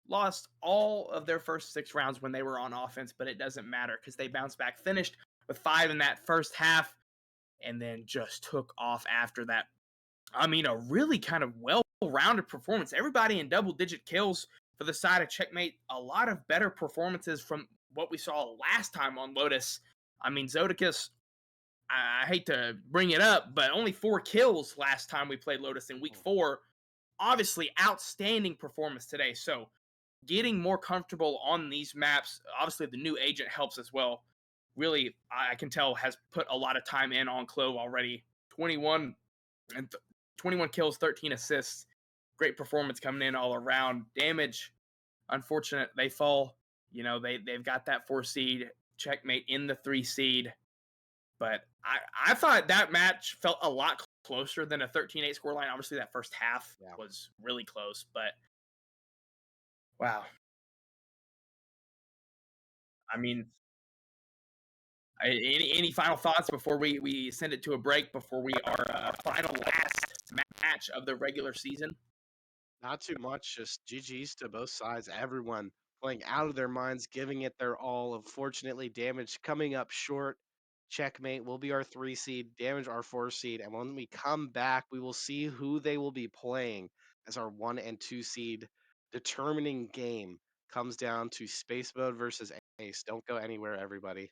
Lost all of their first 6 rounds when they were on offense, but it doesn't matter because they bounced back, finished with 5 in that first half, and then just took off after that. I mean, a really kind of well-rounded performance. Everybody in double-digit kills for the side of checkmate. A lot of better performances from what we saw last time on Lotus. I mean, Zodakis, I hate to bring it up, but only 4 kills last time we played Lotus in week 4. Obviously, outstanding performance today. So, getting more comfortable on these maps. Obviously, the new agent helps as well. Really, I can tell has put a lot of time in on Clove already. 21 and 21 kills, 13 assists. Great performance coming in all around. Damage, unfortunate, they fall. They've got that 4 seed. Checkmate in the 3 seed. But I thought that match felt a lot closer than a 13-8 scoreline. Obviously, that first half was really close, but wow. I mean, any final thoughts before we send it to a break, before we are final last match of the regular season? Not too much, just GG's to both sides. Everyone playing out of their minds, giving it their all. Unfortunately, damage coming up short. Checkmate will be our 3 seed, damage our 4 seed. And when we come back, we will see who they will be playing as our 1 and 2 seed. Determining game comes down to Space Mode versus Ace. Don't go anywhere, everybody.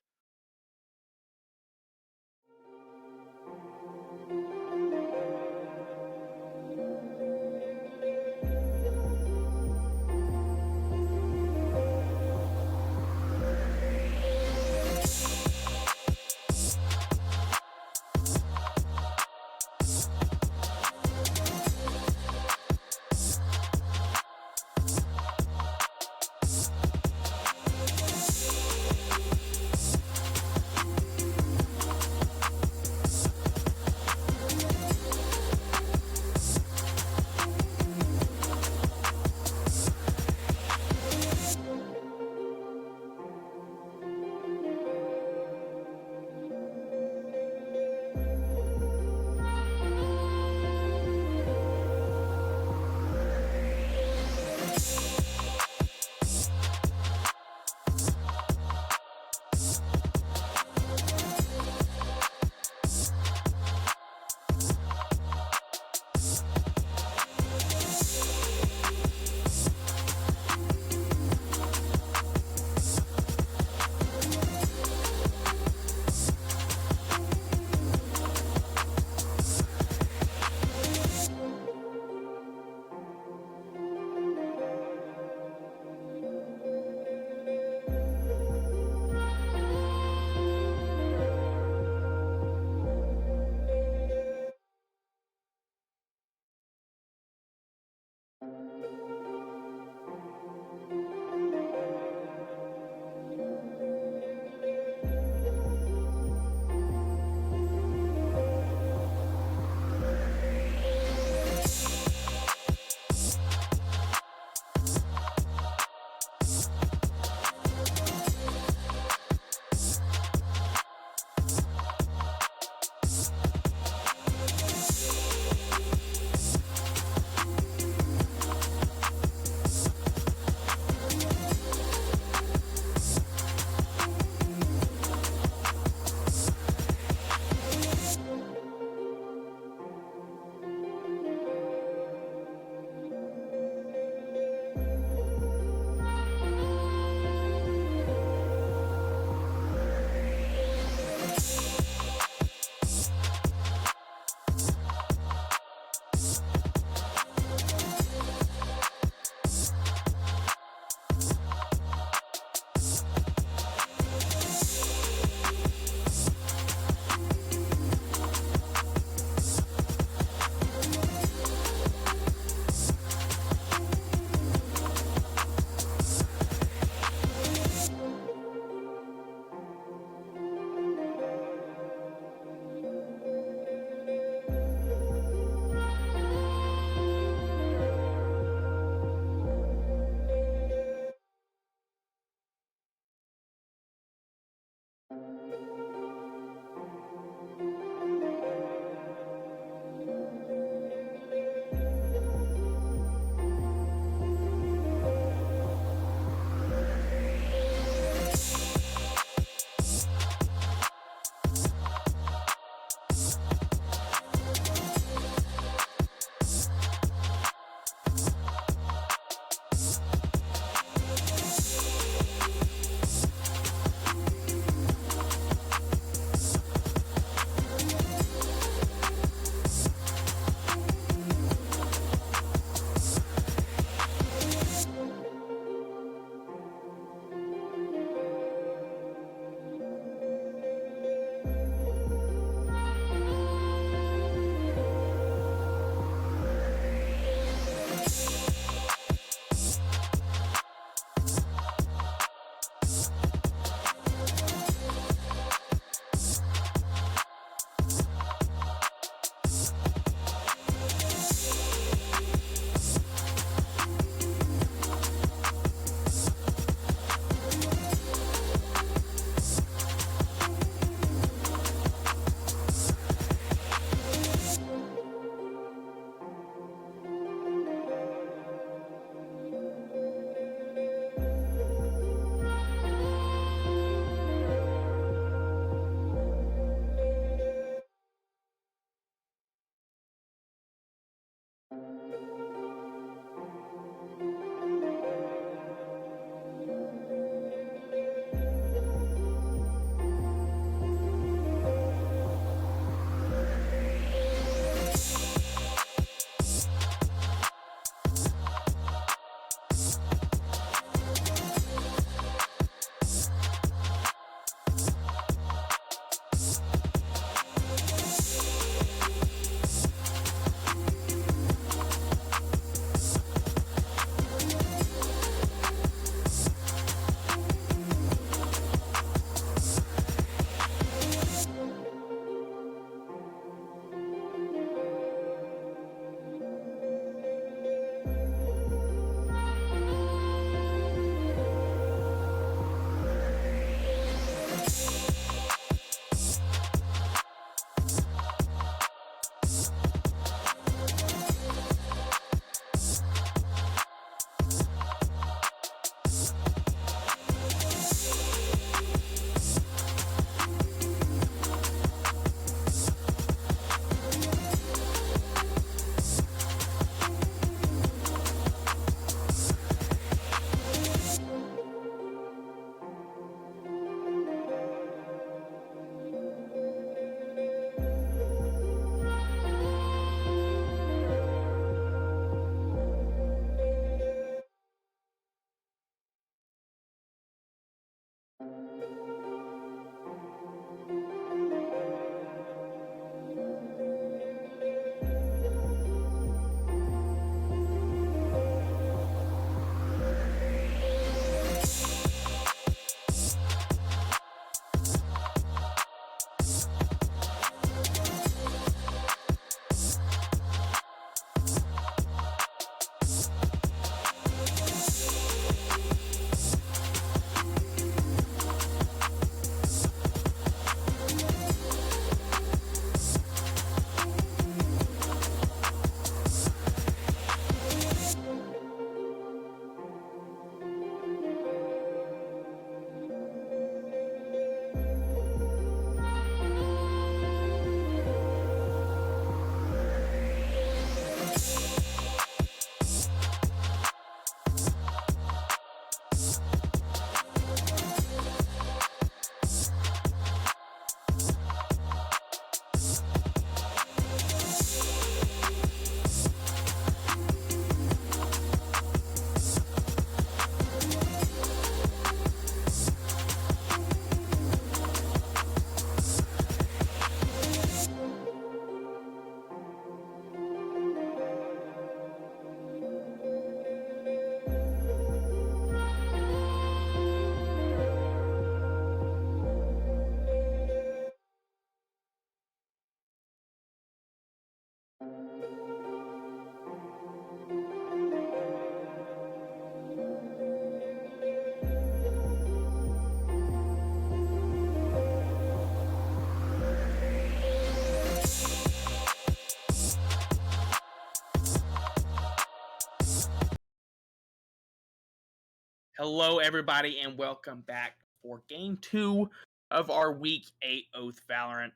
Hello, everybody, and welcome back for Game 2 of our Week 8 Oath Valorant.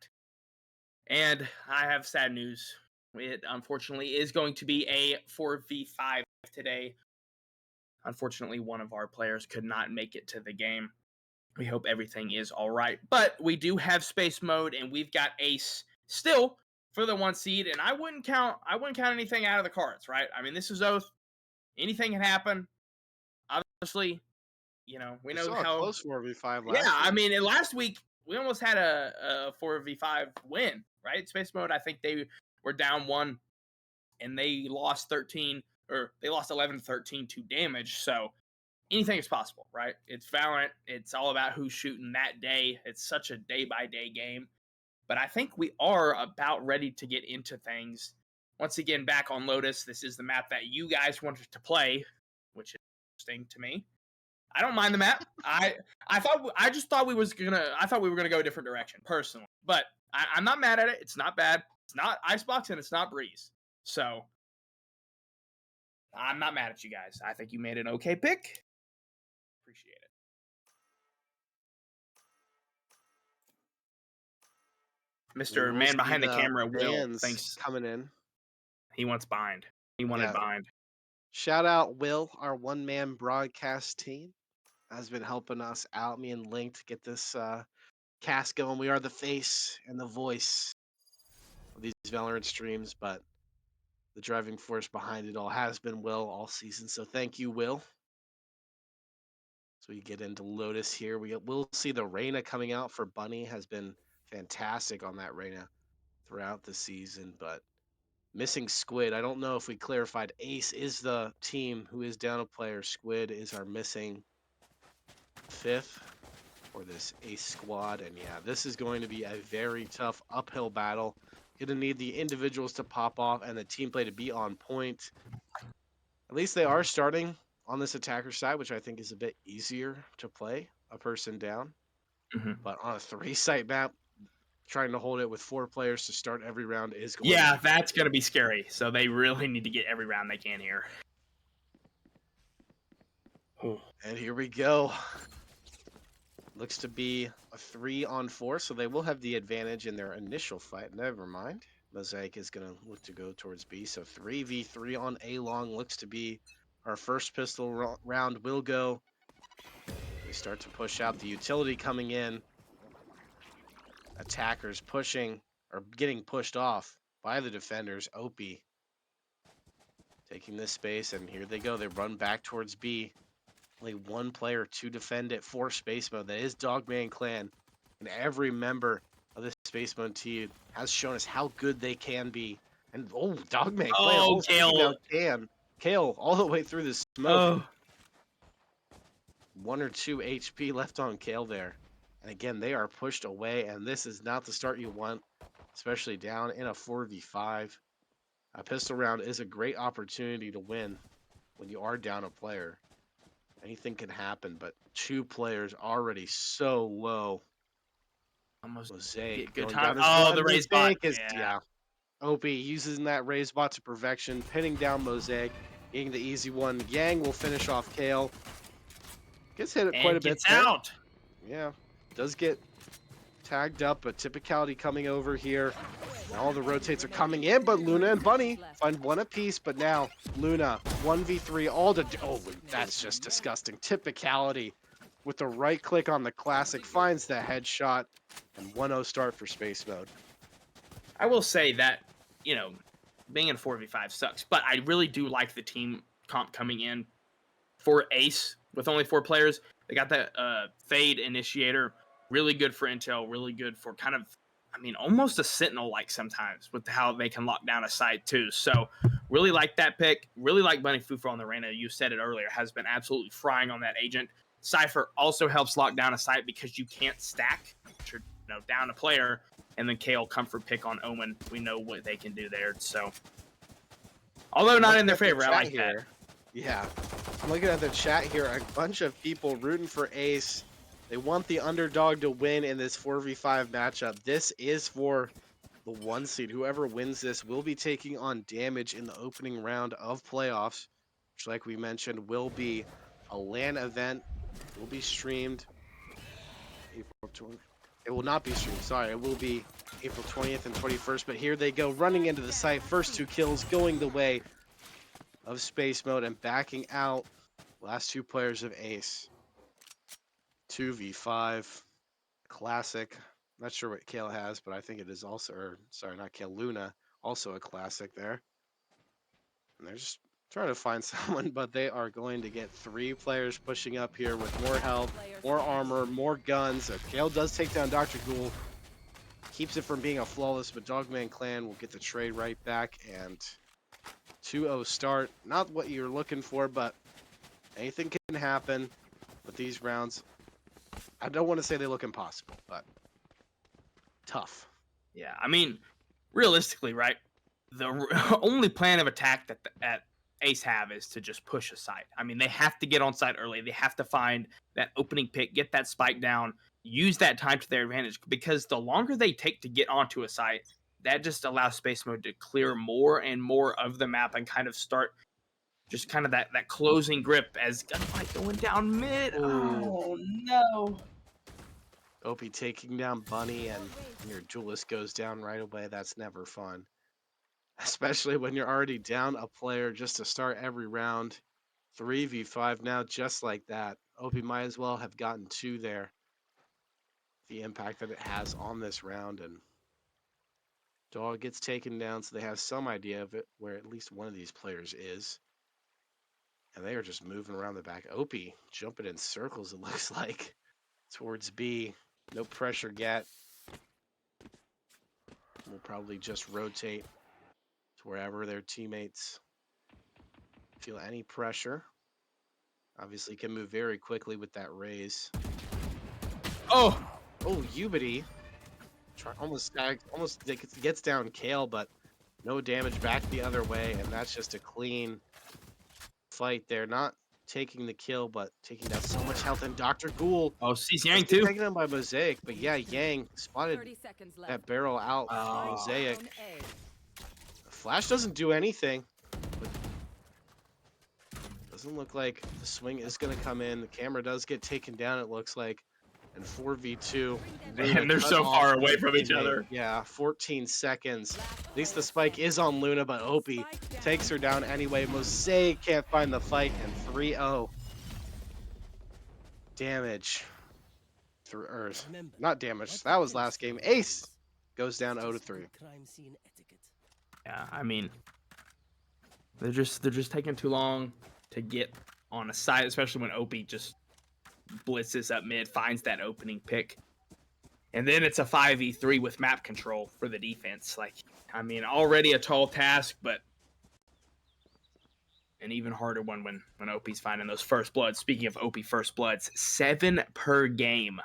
And I have sad news. It, unfortunately, is going to be a 4v5 today. Unfortunately, one of our players could not make it to the game. We hope everything is all right. But we do have space mode, and we've got Ace still for the 1 seed. And I wouldn't count anything out of the cards, right? I mean, this is Oath. Anything can happen. Obviously, you know, we know saw a how close 4v5 Yeah, last I week. mean, last week we almost had a 4v5 win, right? Space mode, I think they were down 1 and they lost 13 or they lost 11-13 to damage. So anything is possible, right? It's Valorant. It's all about who's shooting that day. It's such a day by day game. But I think we are about ready to get into things. Once again, back on Lotus, this is the map that you guys wanted to play, which is interesting to me. I don't mind the map. I thought we were gonna go a different direction personally, but I'm not mad at it. It's not bad. It's not Icebox and it's not Breeze, so I'm not mad at you guys. I think you made an okay pick. Appreciate it. Mr. We'll Man see behind the the camera, Will, bans thinks coming in. he wants bind. He wanted Yeah. bind. Shout out Will, our one-man broadcast team, has been helping us out. Me and Link to get this cast going. We are the face and the voice of these Valorant streams, but the driving force behind it all has been Will all season. So thank you, Will. So we get into Lotus here. We'll see the Reyna coming out for Bunny has been fantastic on that Reyna throughout the season, but missing Squid. I don't know if we clarified. Ace is the team who is down a player. Squid is our missing 5th for this Ace squad. And yeah, this is going to be a very tough uphill battle. Gonna need the individuals to pop off and the team play to be on point. At least they are starting on this attacker side, which I think is a bit easier to play a person down. Mhm. But on a 3-site map, trying to hold it with 4 players to start every round is going Yeah, to be that's gonna be scary. So they really need to get every round they can here. And here we go. Looks to be a 3-on-4, so they will have the advantage in their initial fight. Never mind. Mosaic is going to look to go towards B. So 3v3 on A long looks to be our first pistol round will go. They start to push out the utility coming in. Attackers pushing or getting pushed off by the defenders. Opie taking this space, and here they go. They run back towards B. Only 1 player to defend it for Space Mode. That is Dogman Clan. And every member of this Space Mode team has shown us how good they can be. And Dogman Clan Oh, almost taking Kale. down Kale all the way through the smoke. Oh, 1 or 2 HP left on Kale there. And again, they are pushed away, and this is not the start you want, especially down in a 4v5. A pistol round is a great opportunity to win when you are down a player. Anything can happen, but 2 players already so low. almost Mosaic good going time. down his Oh, one. the raised bot. Mosaic is Yeah. OP using that raised bot to perfection, pinning down Mosaic, getting the easy one. Yang will finish off Kale. Gets hit quite a And bit gets there. out. Yeah, does get tagged up, but typicality coming over here. Now all the rotates are coming in, but Luna and Bunny find 1 apiece, but now Luna 1v3 all to that's just disgusting. Typicality with the right click on the classic finds the headshot, and 1-0 start for Space Mode. I will say that, you know, being in 4v5 sucks, but I really do like the team comp coming in for Ace with only 4 players. They got that Fade Initiator, really good for intel, really good for kind of, I mean, almost a Sentinel like sometimes with how they can lock down a site too. So really like that pick. Really like Bunny Fufu on the Reyna. You said it earlier, has been absolutely frying on that agent. Cypher also helps lock down a site because you can't stack, down a player. And then Kale comfort pick on Omen. We know what they can do there. So, although not in their favor, I like that. Yeah, I'm looking at the chat here. A bunch of people rooting for Ace. They want the underdog to win in this 4v5 matchup. This is for the 1 seed. Whoever wins this will be taking on damage in the opening round of playoffs, which, like we mentioned, will be a LAN event will be streamed April 20th. It will not be streamed, sorry. It will be April 20th and 21st, but here they go, running into the site. First 2 kills going the way of Space Mode and backing out. Last 2 players of Ace. 2v5. Classic. Not sure what Kale has, but I think it is also, or sorry, not Kale, Luna. Also a classic there. And they're just trying to find someone, but they are going to get 3 players pushing up here with more health, more armor, more guns. Kale does take down Dr. Ghoul. Keeps it from being a flawless, but Dogman Clan will get the trade right back. And 2-0 start. Not what you're looking for, but anything can happen with these rounds. I don't want to say they look impossible, but tough. Yeah, I mean, realistically, right? The only plan of attack that Ace have is to just push a site. I mean, they have to get on site early. They have to find that opening pick, get that spike down, use that time to their advantage. Because the longer they take to get onto a site, that just allows Space Mode to clear more and more of the map and kind of start just kind of that closing grip as gunfight going down mid. Ooh. Oh no. Opie taking down Bunny and your duelist goes down right away. That's never fun. Especially when you're already down a player just to start every round. 3v5 now just like that. Opie might as well have gotten 2 there. The impact that it has on this round, and Dog gets taken down, so they have some idea of it, where at least one of these players is. And they are just moving around the back. Opie jumping in circles, it looks like, towards B. No pressure yet. We'll probably just rotate to wherever their teammates feel any pressure. Obviously can move very quickly with that raise. Oh, Ubity almost gets down Kale, but no damage back the other way, and that's just a clean fight there. Not taking the kill, but taking down so much health. And Dr. Ghoul. oh, sees Yang too. Taken down by Mosaic, but yeah, Yang spotted 30 seconds left. that barrel out. Oh. Mosaic. Down A. Flash doesn't do anything. But doesn't look like the swing is going to come in. The camera does get taken down, it looks like. And 4v2. Man, they're so far away from each other. Yeah, 14 seconds. At least the spike is on Luna, but Opie takes her down anyway. Mosaic can't find the fight, and 3-0. Damage. Through Earth. Not damage. That was last game. Ace goes down 0-3. Yeah, I mean, they're just taking too long to get on a side, especially when Opie just blitzes up mid, finds that opening pick, and then it's a 5v3 with map control for the defense. Like, I mean, already a tall task, but an even harder one when Opie's finding those first bloods. Speaking of Opie first bloods, 7 per game,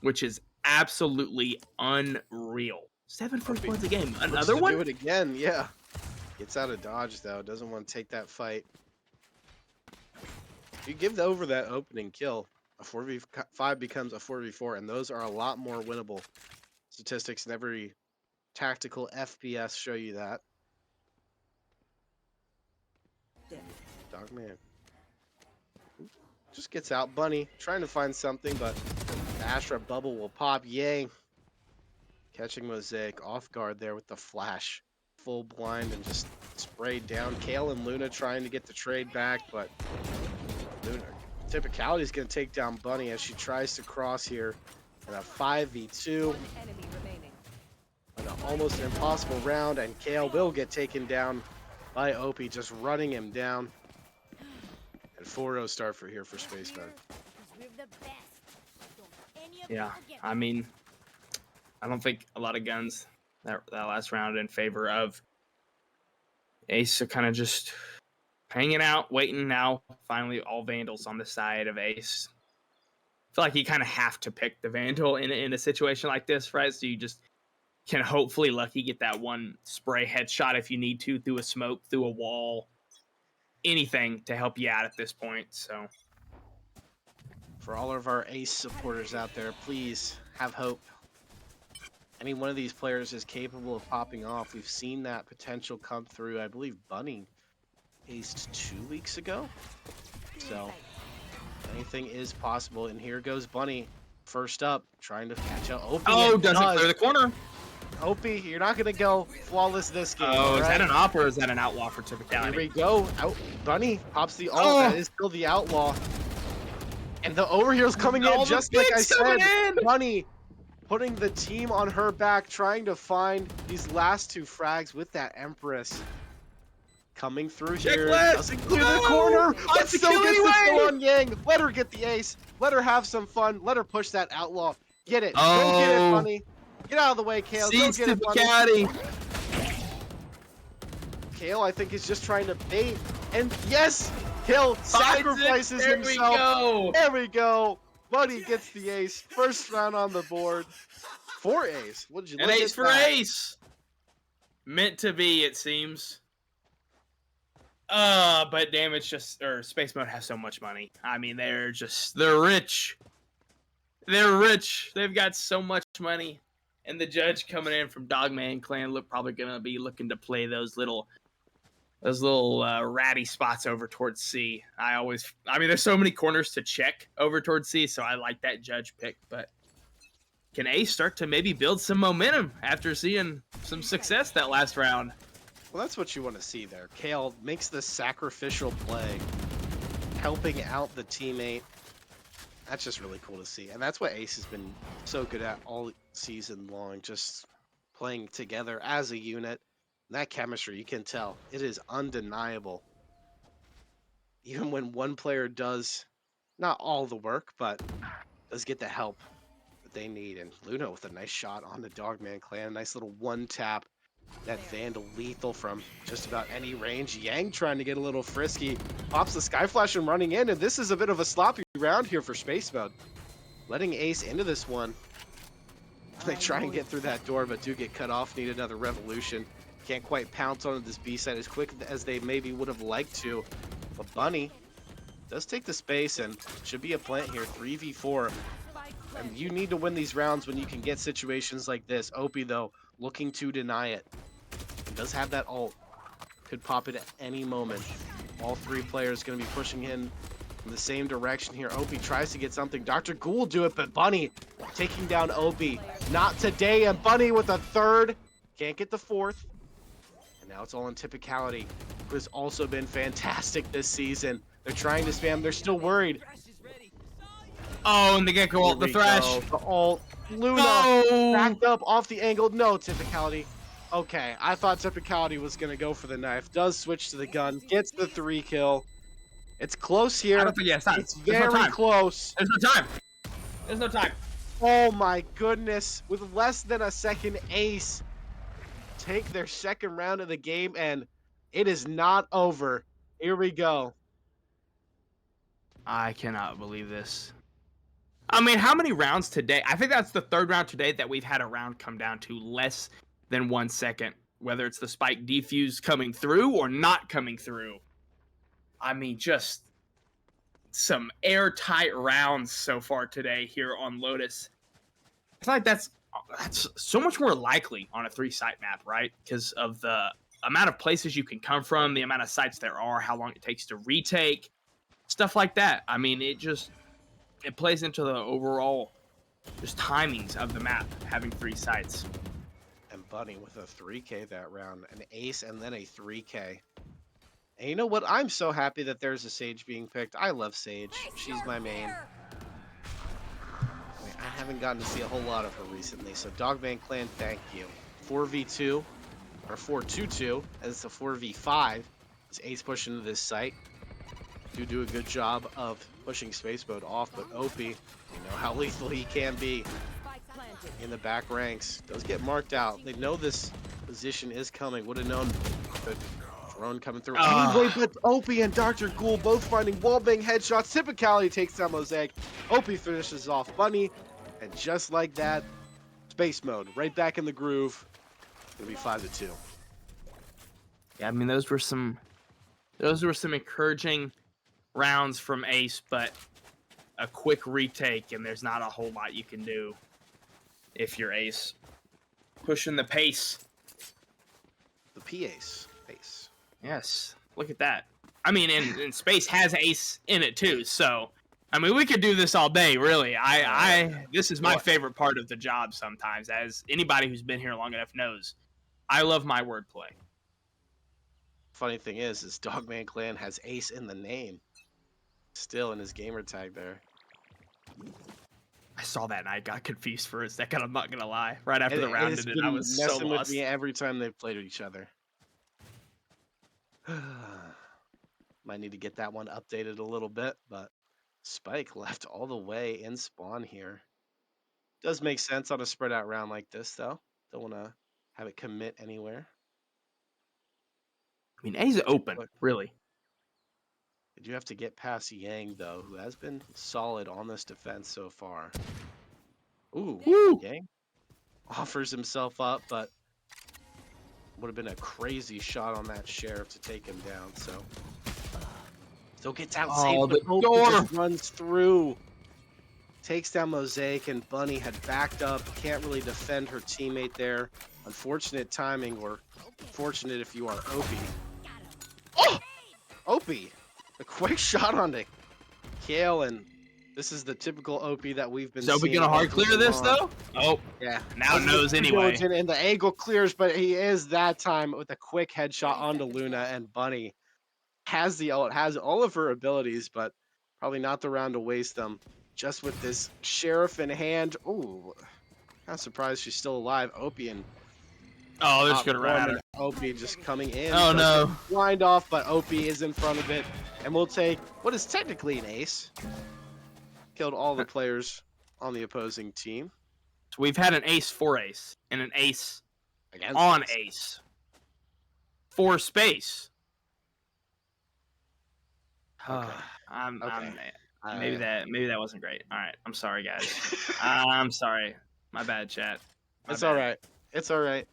which is absolutely unreal. 7 first bloods a game. Another one? Do it again, yeah. Gets out of dodge though. Doesn't want to take that fight. You give over that opening kill, a 4v5 becomes a 4v4, and those are a lot more winnable. Statistics in every tactical FPS show you that. Dogman just gets out. Bunny trying to find something, but the Astra bubble will pop. Yang catching Mosaic off guard there with the flash. Full blind and just sprayed down. Kale and Luna trying to get the trade back, but Luna, Typicality is going to take down Bunny as she tries to cross here in a 5v2. One enemy remaining. An almost impossible round, and Kale will get taken down by Opie, just running him down. And 4-0 start for here for Spaceman. Yeah, I mean, I don't think a lot of guns that last round in favor of Ace are kind of just hanging out, waiting now. Finally, all Vandals on the side of Ace. I feel like you kind of have to pick the Vandal in a situation like this, right? So you just can hopefully lucky get that one spray headshot if you need to, through a smoke, through a wall, anything to help you out at this point. So for all of our Ace supporters out there, please have hope. Any one of these players is capable of popping off. We've seen that potential come through. I believe Bunny aced 2 weeks ago. So Anything is possible, and here goes Bunny. First up, trying to catch out Opie. Oh, doesn't clear the corner. Opie, you're not gonna go flawless this game. Oh, is right? that an op or is that an outlaw for Here typicality? we go. Bunny pops the ult. Oh. That is still the outlaw. And the overheal's coming in, All the just like I picks coming said. in. Bunny putting the team on her back, trying to find these last 2 frags with that Empress. Coming through here. Checklist. Doesn't clear the corner, but still gets the kill on Yang. Let her get the ace. Let her have some fun. Let her push that outlaw. Get it. Go get it, Bunny. Get out of the way, Kale. Go get it, Bunny. Kale, I think, is just trying to bait. And yes, Kale sacrifices himself. There we go. Bunny gets the ace. First round on the board. 4 ace. What did you look at? An ace for ace. Meant to be, it seems. But Damage Space Mode has so much money. I mean, they're rich. They're rich. They've got so much money. And the judge coming in from Dogman Clan probably gonna be looking to play those little ratty spots over towards C. I mean, there's so many corners to check over towards C, so I like that judge pick. But can Ace start to maybe build some momentum after seeing some success that last round? Well, that's what you want to see there. Kale makes the sacrificial play, helping out the teammate. That's just really cool to see. And that's what Ace has been so good at all season long, just playing together as a unit. And that chemistry, you can tell, it is undeniable. Even when one player does not all the work, but does get the help that they need. And Luna with a nice shot on the Dogman Clan. A nice little one tap. That Vandal lethal from just about any range. Yang trying to get a little frisky. Pops the Sky Flash and running in. And this is a bit of a sloppy round here for Space Mode. Letting Ace into this one. They try and get through that door, but do get cut off. Need another revolution. Can't quite pounce on this B side as quick as they maybe would have liked to. But Bunny does take the space and should be a plant here. 3v4. And you need to win these rounds when you can get situations like this. Opie, though, looking to deny it. He does have that ult. Could pop it at any moment. All 3 players going to be pushing in the same direction here. Opie tries to get something. Dr. Ghoul will do it, but Bunny taking down Opie. Not today, and Bunny with a 3rd. Can't get the 4th. And now it's all in typicality, who has also been fantastic this season. They're trying to spam. They're still worried. Oh, and the Gecko ult, the Thresh. The ult. Luna backed up off the angle. No, typicality. Okay, I thought typicality was going to go for the knife. Does switch to the gun. Gets the 3 kill. It's close here. I don't think, it's very close. There's no time. There's no time. Oh my goodness. With less than a second, Ace take their 2nd round of the game, and it is not over. Here we go. I cannot believe this. I mean, how many rounds today? I think that's the 3rd round today that we've had a round come down to less than 1 second. Whether it's the spike defuse coming through or not coming through. I mean, just some airtight rounds so far today here on Lotus. I feel like that's so much more likely on a 3-site map, right? Because of the amount of places you can come from, the amount of sites there are, how long it takes to retake, stuff like that. I mean, it plays into the overall just timings of the map, having 3 sites. And Bunny with a 3K that round, an ace and then a 3K. And you know what? I'm so happy that there's a Sage being picked. I love Sage. She's my main. I haven't gotten to see a whole lot of her recently, so Dogman Clan, thank you. 4v2, or 4-2-2, as it's a 4v5. As Ace push into this site. Do a good job of pushing Space Mode off, but Opie, you know how lethal he can be in the back ranks. Does get marked out. They know this position is coming. Would have known the drone coming through. Anyway, but Opie and Dr. Ghoul both finding wallbang headshots. Typicality takes down Mosaic. Opie finishes off Bunny, and just like that, Space Mode right back in the groove. It'll be 5-2. Yeah, I mean, those were some encouraging rounds from Ace, but a quick retake, and there's not a whole lot you can do if you're Ace. Pushing the pace. The P-Ace. Pace. Yes, look at that. I mean, and Space has Ace in it too, so, I mean, we could do this all day, really. This is my Well, favorite part of the job sometimes, as anybody who's been here long enough knows. I love my wordplay. funny thing is Dogman Clan has Ace in the name, still in his gamer tag there. I saw that and I got confused for a second. I'm not gonna lie. Right after the It round has ended, I been was so messing with lost. me every time they've played with each other. Might need to get that one updated a little bit, but Spike left all the way in spawn here. Does make sense on a spread out round like this, though. Don't want to have it commit anywhere. I mean, A's open, But really. you have to get past Yang, though, who has been solid on this defense so far. Ooh, Woo! Yang offers himself up, but would have been a crazy shot on that Sheriff to take him down, so. Still gets out safe, Oh, but the Opie door! just runs through. Takes down Mosaic, and Bunny had backed up. Can't really defend her teammate there. Unfortunate timing, or fortunate if you are Opie. Oh! Opie! A quick shot onto Kale, and this is the typical Opie that we've been So we seeing. gonna hard all clear season this long. though? Oh, Yeah. now it knows anyway. Diligent, and the angle clears, but he is that time with a quick headshot onto Luna, and Bunny has all of her abilities, but probably not the round to waste them. Just with this Sheriff in hand. Ooh, kind of surprised she's still alive. Opie and Oh, they're just gonna run at her. Opie just coming in. Oh no. Blind off, but Opie is in front of it, and we'll take what is technically an ace. Killed all the players on the opposing team. So we've had an ace for ace and an ace Against on ace. ace for space. Okay. Maybe that wasn't great. All right, I'm sorry, guys. I'm sorry. My bad, chat. It's all right. It's all right.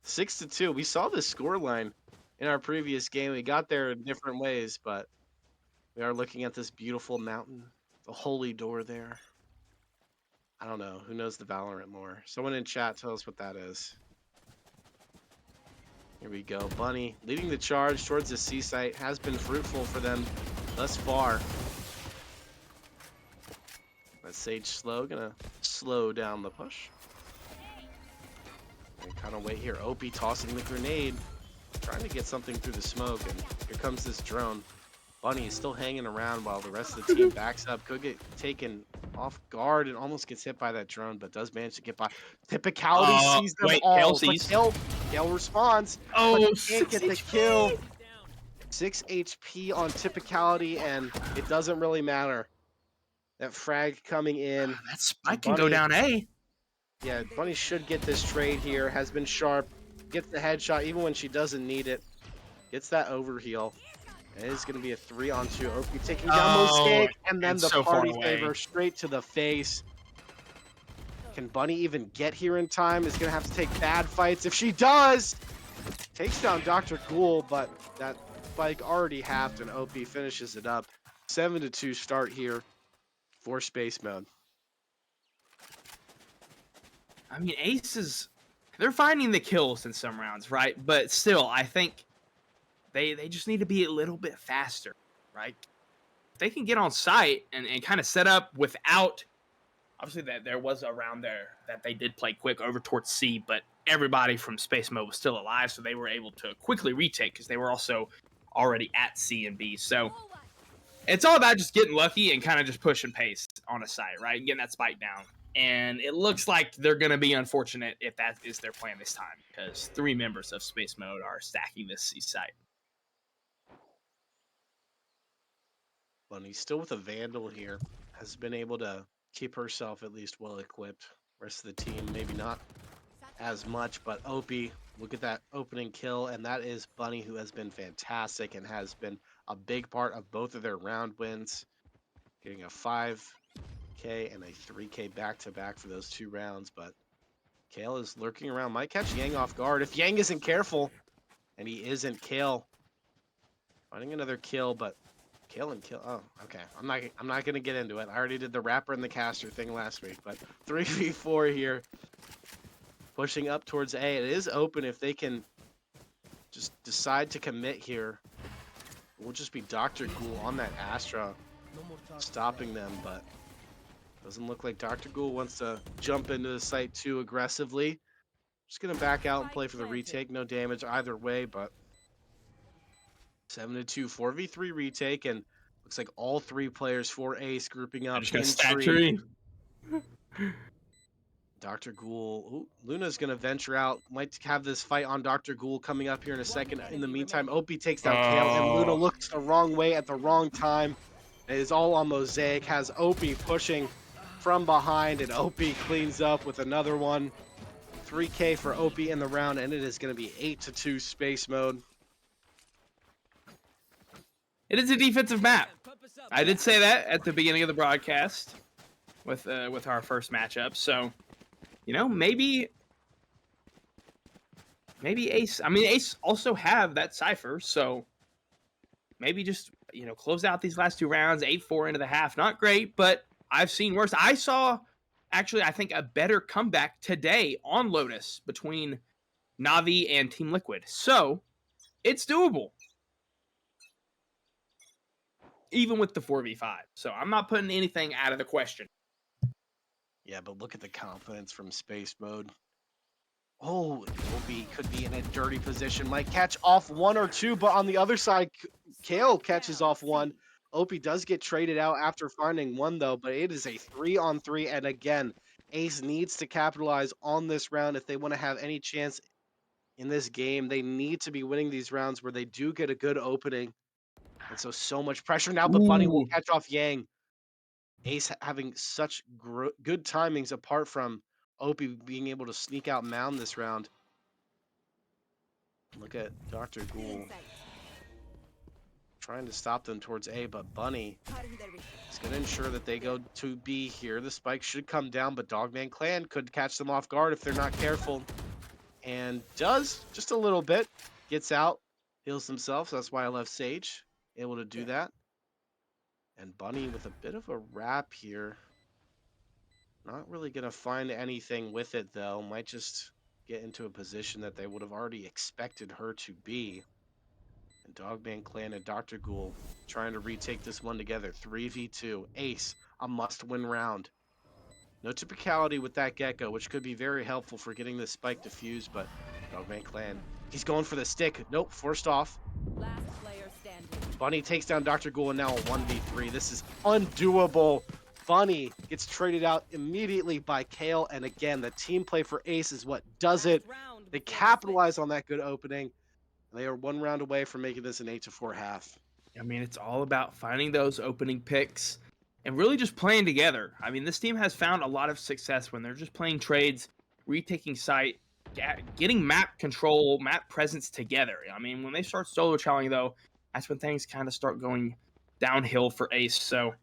6-2. We saw the score line in our previous game. We got there in different ways, but we are looking at this beautiful mountain, the holy door there. I don't know. Who knows the Valorant lore? Someone in chat tell us what that is. Here we go. Bunny leading the charge towards the C site. Has been fruitful for them thus far. That Sage slow. Gonna slow down the push. And kind of wait here. Opie tossing the grenade. Trying to get something through the smoke. And here comes this drone. Bunny is still hanging around while the rest of the team backs up. Could get taken off guard and almost gets hit by that drone, but does manage to get by. Typicality sees them all. Kale sees. Kale responds. Oh, but can't get the kill. 6 HP on Typicality, and it doesn't really matter. That frag coming in. That Spike can go down A. Yeah, Bunny should get this trade here. Has been sharp. Gets the headshot even when she doesn't need it. Gets that overheal. It is going to be a 3-on-2. Opie taking down Mosaic, and then the so party favor straight to the face. Can Bunny even get here in time? Is going to have to take bad fights. If she does, takes down Dr. Ghoul, but that Spike already halved, and Opie finishes it up. 7-2 start here for Space Mode. I mean, aces, they're finding the kills in some rounds, right? But still, I think they just need to be a little bit faster, right? If they can get on site and kind of set up without, obviously that there was a round there that they did play quick over towards C, but everybody from Space Mode was still alive, so they were able to quickly retake because they were also already at C and B. So it's all about just getting lucky and kind of just pushing pace on a site, right? And getting that spike down. And it looks like they're going to be unfortunate if that is their plan this time, because 3 members of Space Mode are stacking this C site. Bunny still with a Vandal here. Has been able to keep herself at least well equipped. Rest of the team maybe not as much, but Opie, look at that opening kill, and that is Bunny, who has been fantastic and has been a big part of both of their round wins. Getting a 5K and a 3K back-to-back for those 2 rounds, but Kale is lurking around. Might catch Yang off guard if Yang isn't careful, and he isn't. Kale finding another kill, but Kale and kill. Oh, okay. I'm not gonna get into it. I already did the rapper and the caster thing last week, but 3v4 here. Pushing up towards A. It is open if they can just decide to commit here. It will just be Dr. Ghoul on that Astra. stopping them, but doesn't look like Dr. Ghoul wants to jump into the site too aggressively. Just going to back out and play for the retake. No damage either way, but 7-2, 4v3 retake, and looks like all three players for Ace grouping I up just got in stat tree. tree. Dr. Ghoul. Ooh, Luna's going to venture out. Might have this fight on Dr. Ghoul coming up here in a second. In the meantime, Opie takes down Kale, and Luna looks the wrong way at the wrong time. It is all on Mosaic. Has Opie pushing from behind, and Opie cleans up with another one. 3K for Opie in the round, and it is going to be 8-2 space mode. It is a defensive map. I did say that at the beginning of the broadcast with our first matchup. So, you know, maybe Ace. I mean, Ace also have that Cypher, so maybe just, you know, close out these last two rounds. 8-4 into the half, not great, but I've seen worse. I saw actually, I think, a better comeback today on Lotus between Navi and Team Liquid. So it's doable, even with the 4v5. So I'm not putting anything out of the question. Yeah, but look at the confidence from space mode. Oh, Opie could be in a dirty position. Might catch off one or two, but on the other side, Kale catches off one. Opie does get traded out after finding one, though, but it is a 3-on-3. And again, Ace needs to capitalize on this round if they want to have any chance in this game. They need to be winning these rounds where they do get a good opening. And so much pressure now, but Bunny will catch off Yang. Ace having such good timings apart from Opie being able to sneak out Mound this round. Look at Dr. Ghoul trying to stop them towards A, but Bunny is going to ensure that they go to B here. The spike should come down, but Dogman Clan could catch them off guard if they're not careful. And does, just a little bit. Gets out, heals himself, so that's why I left Sage. Able to do that. And Bunny with a bit of a wrap here. Not really going to find anything with it, though. Might just get into a position that they would have already expected her to be. And Dogman Clan and Dr. Ghoul trying to retake this one together. 3v2. Ace, a must-win round. No typicality with that Gecko, which could be very helpful for getting this spike defused, but Dogman Clan, he's going for the stick. Nope, forced off. Last player standing. Bunny takes down Dr. Ghoul, and now a 1v3. This is undoable. Bunny gets traded out immediately by Kale, and again, the team play for Ace is what does it. They capitalize on that good opening. They are one round away from making this an 8-4 half. I mean, it's all about finding those opening picks and really just playing together. I mean, this team has found a lot of success when they're just playing trades, retaking site, getting map control, map presence together. I mean, when they start solo challenging, though, that's when things kind of start going downhill for Ace. So,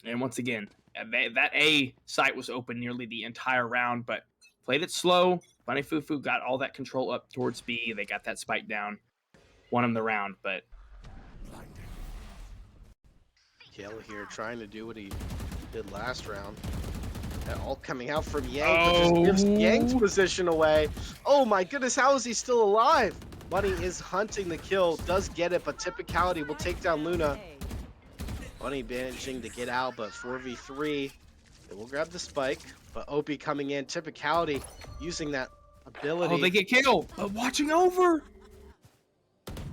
and once again, that A site was open nearly the entire round, but played it slow. Bunny Fufu got all that control up towards B. They got that spike down, won him the round, but Kale here trying to do what he did last round. That all coming out from Yang, but just gives Yang's position away. Oh my goodness, how is he still alive? Bunny is hunting the kill, does get it, but typicality will take down Luna. Bunny managing to get out, but 4v3. They will grab the spike, but Opie coming in. Typicality using that ability. oh, they get killed, but watching over.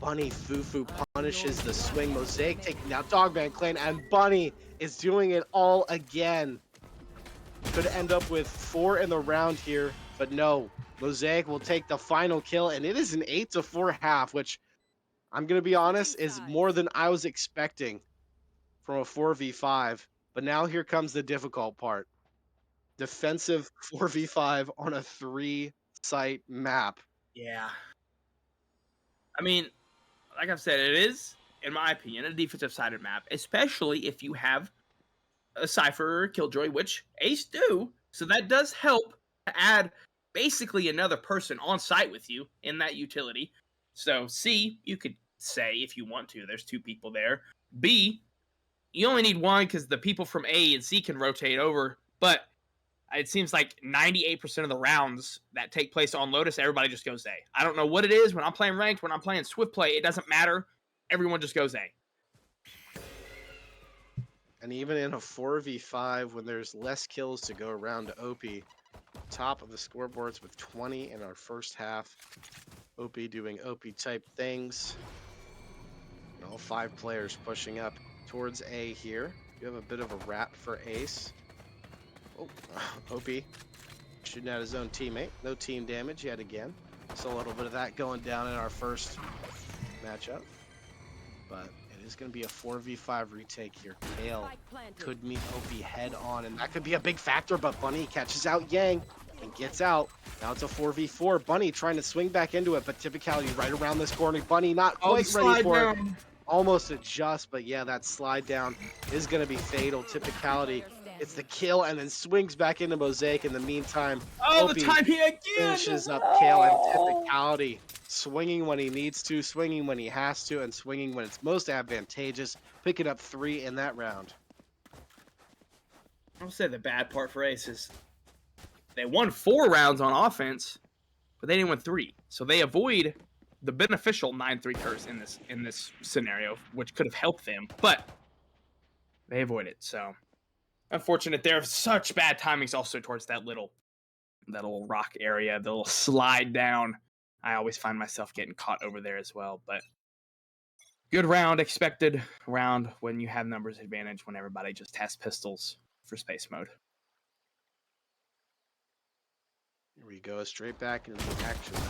Bunny Fufu punishes the swing. Mosaic taking down Dogman Clan, and Bunny is doing it all again. Could end up with 4 in the round here, but no. Mosaic will take the final kill, and it is an 8-4 half, which I'm going to be honest is more than I was expecting from a 4v5. But now here comes the difficult part. Defensive 4v5 on a 3-site map. Yeah. I mean, like I've said, it is, in my opinion, a defensive-sided map, especially if you have a Cypher or a Killjoy, which Ace do, so that does help to add basically another person on site with you in that utility. So C, you could say if you want to, there's 2 people there. B, you only need 1 because the people from A and C can rotate over, but it seems like 98% of the rounds that take place on Lotus, everybody just goes A. I don't know what it is. When I'm playing ranked, when I'm playing Swift play, it doesn't matter. Everyone just goes A. And even in a 4v5, when there's less kills to go around, OP top of the scoreboards with 20 in our first half. OP doing OP type things. And all 5 players pushing up towards A here. You have a bit of a wrap for Ace. Oh, OP shooting at his own teammate. No team damage yet again. So a little bit of that going down in our first matchup. But it is going to be a 4v5 retake here. Kale could meet OP head on, and that could be a big factor, but Bunny catches out Yang and gets out. Now it's a 4v4. Bunny trying to swing back into it, but Typicality right around this corner. Bunny not quite ready for it. Almost adjust, but yeah, that slide down is going to be fatal. Typicality gets the kill and then swings back into Mosaic. In the meantime, the timing again! Finishes up Kale, and Typicality swinging when he needs to, swinging when he has to, and swinging when it's most advantageous, picking up 3 in that round. I'll say the bad part for Ace is they won 4 rounds on offense, but they didn't win 3. So they avoid the beneficial 9-3 curse in this scenario, which could have helped them, but they avoid it. So unfortunate there. Such bad timings also towards that little rock area, the little slide down. I always find myself getting caught over there as well, but good round, expected round when you have numbers advantage when everybody just has pistols for space mode. Here we go, straight back into the action now.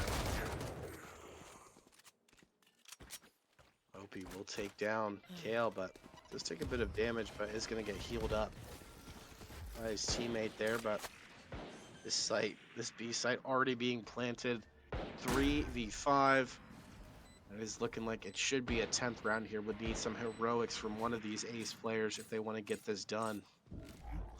OP will take down Kale, but does take a bit of damage, but is going to get healed up by his teammate there. But this B site already being planted. 3v5. It is looking like it should be a 10th round here. Would need some heroics from one of these Ace players if they want to get this done.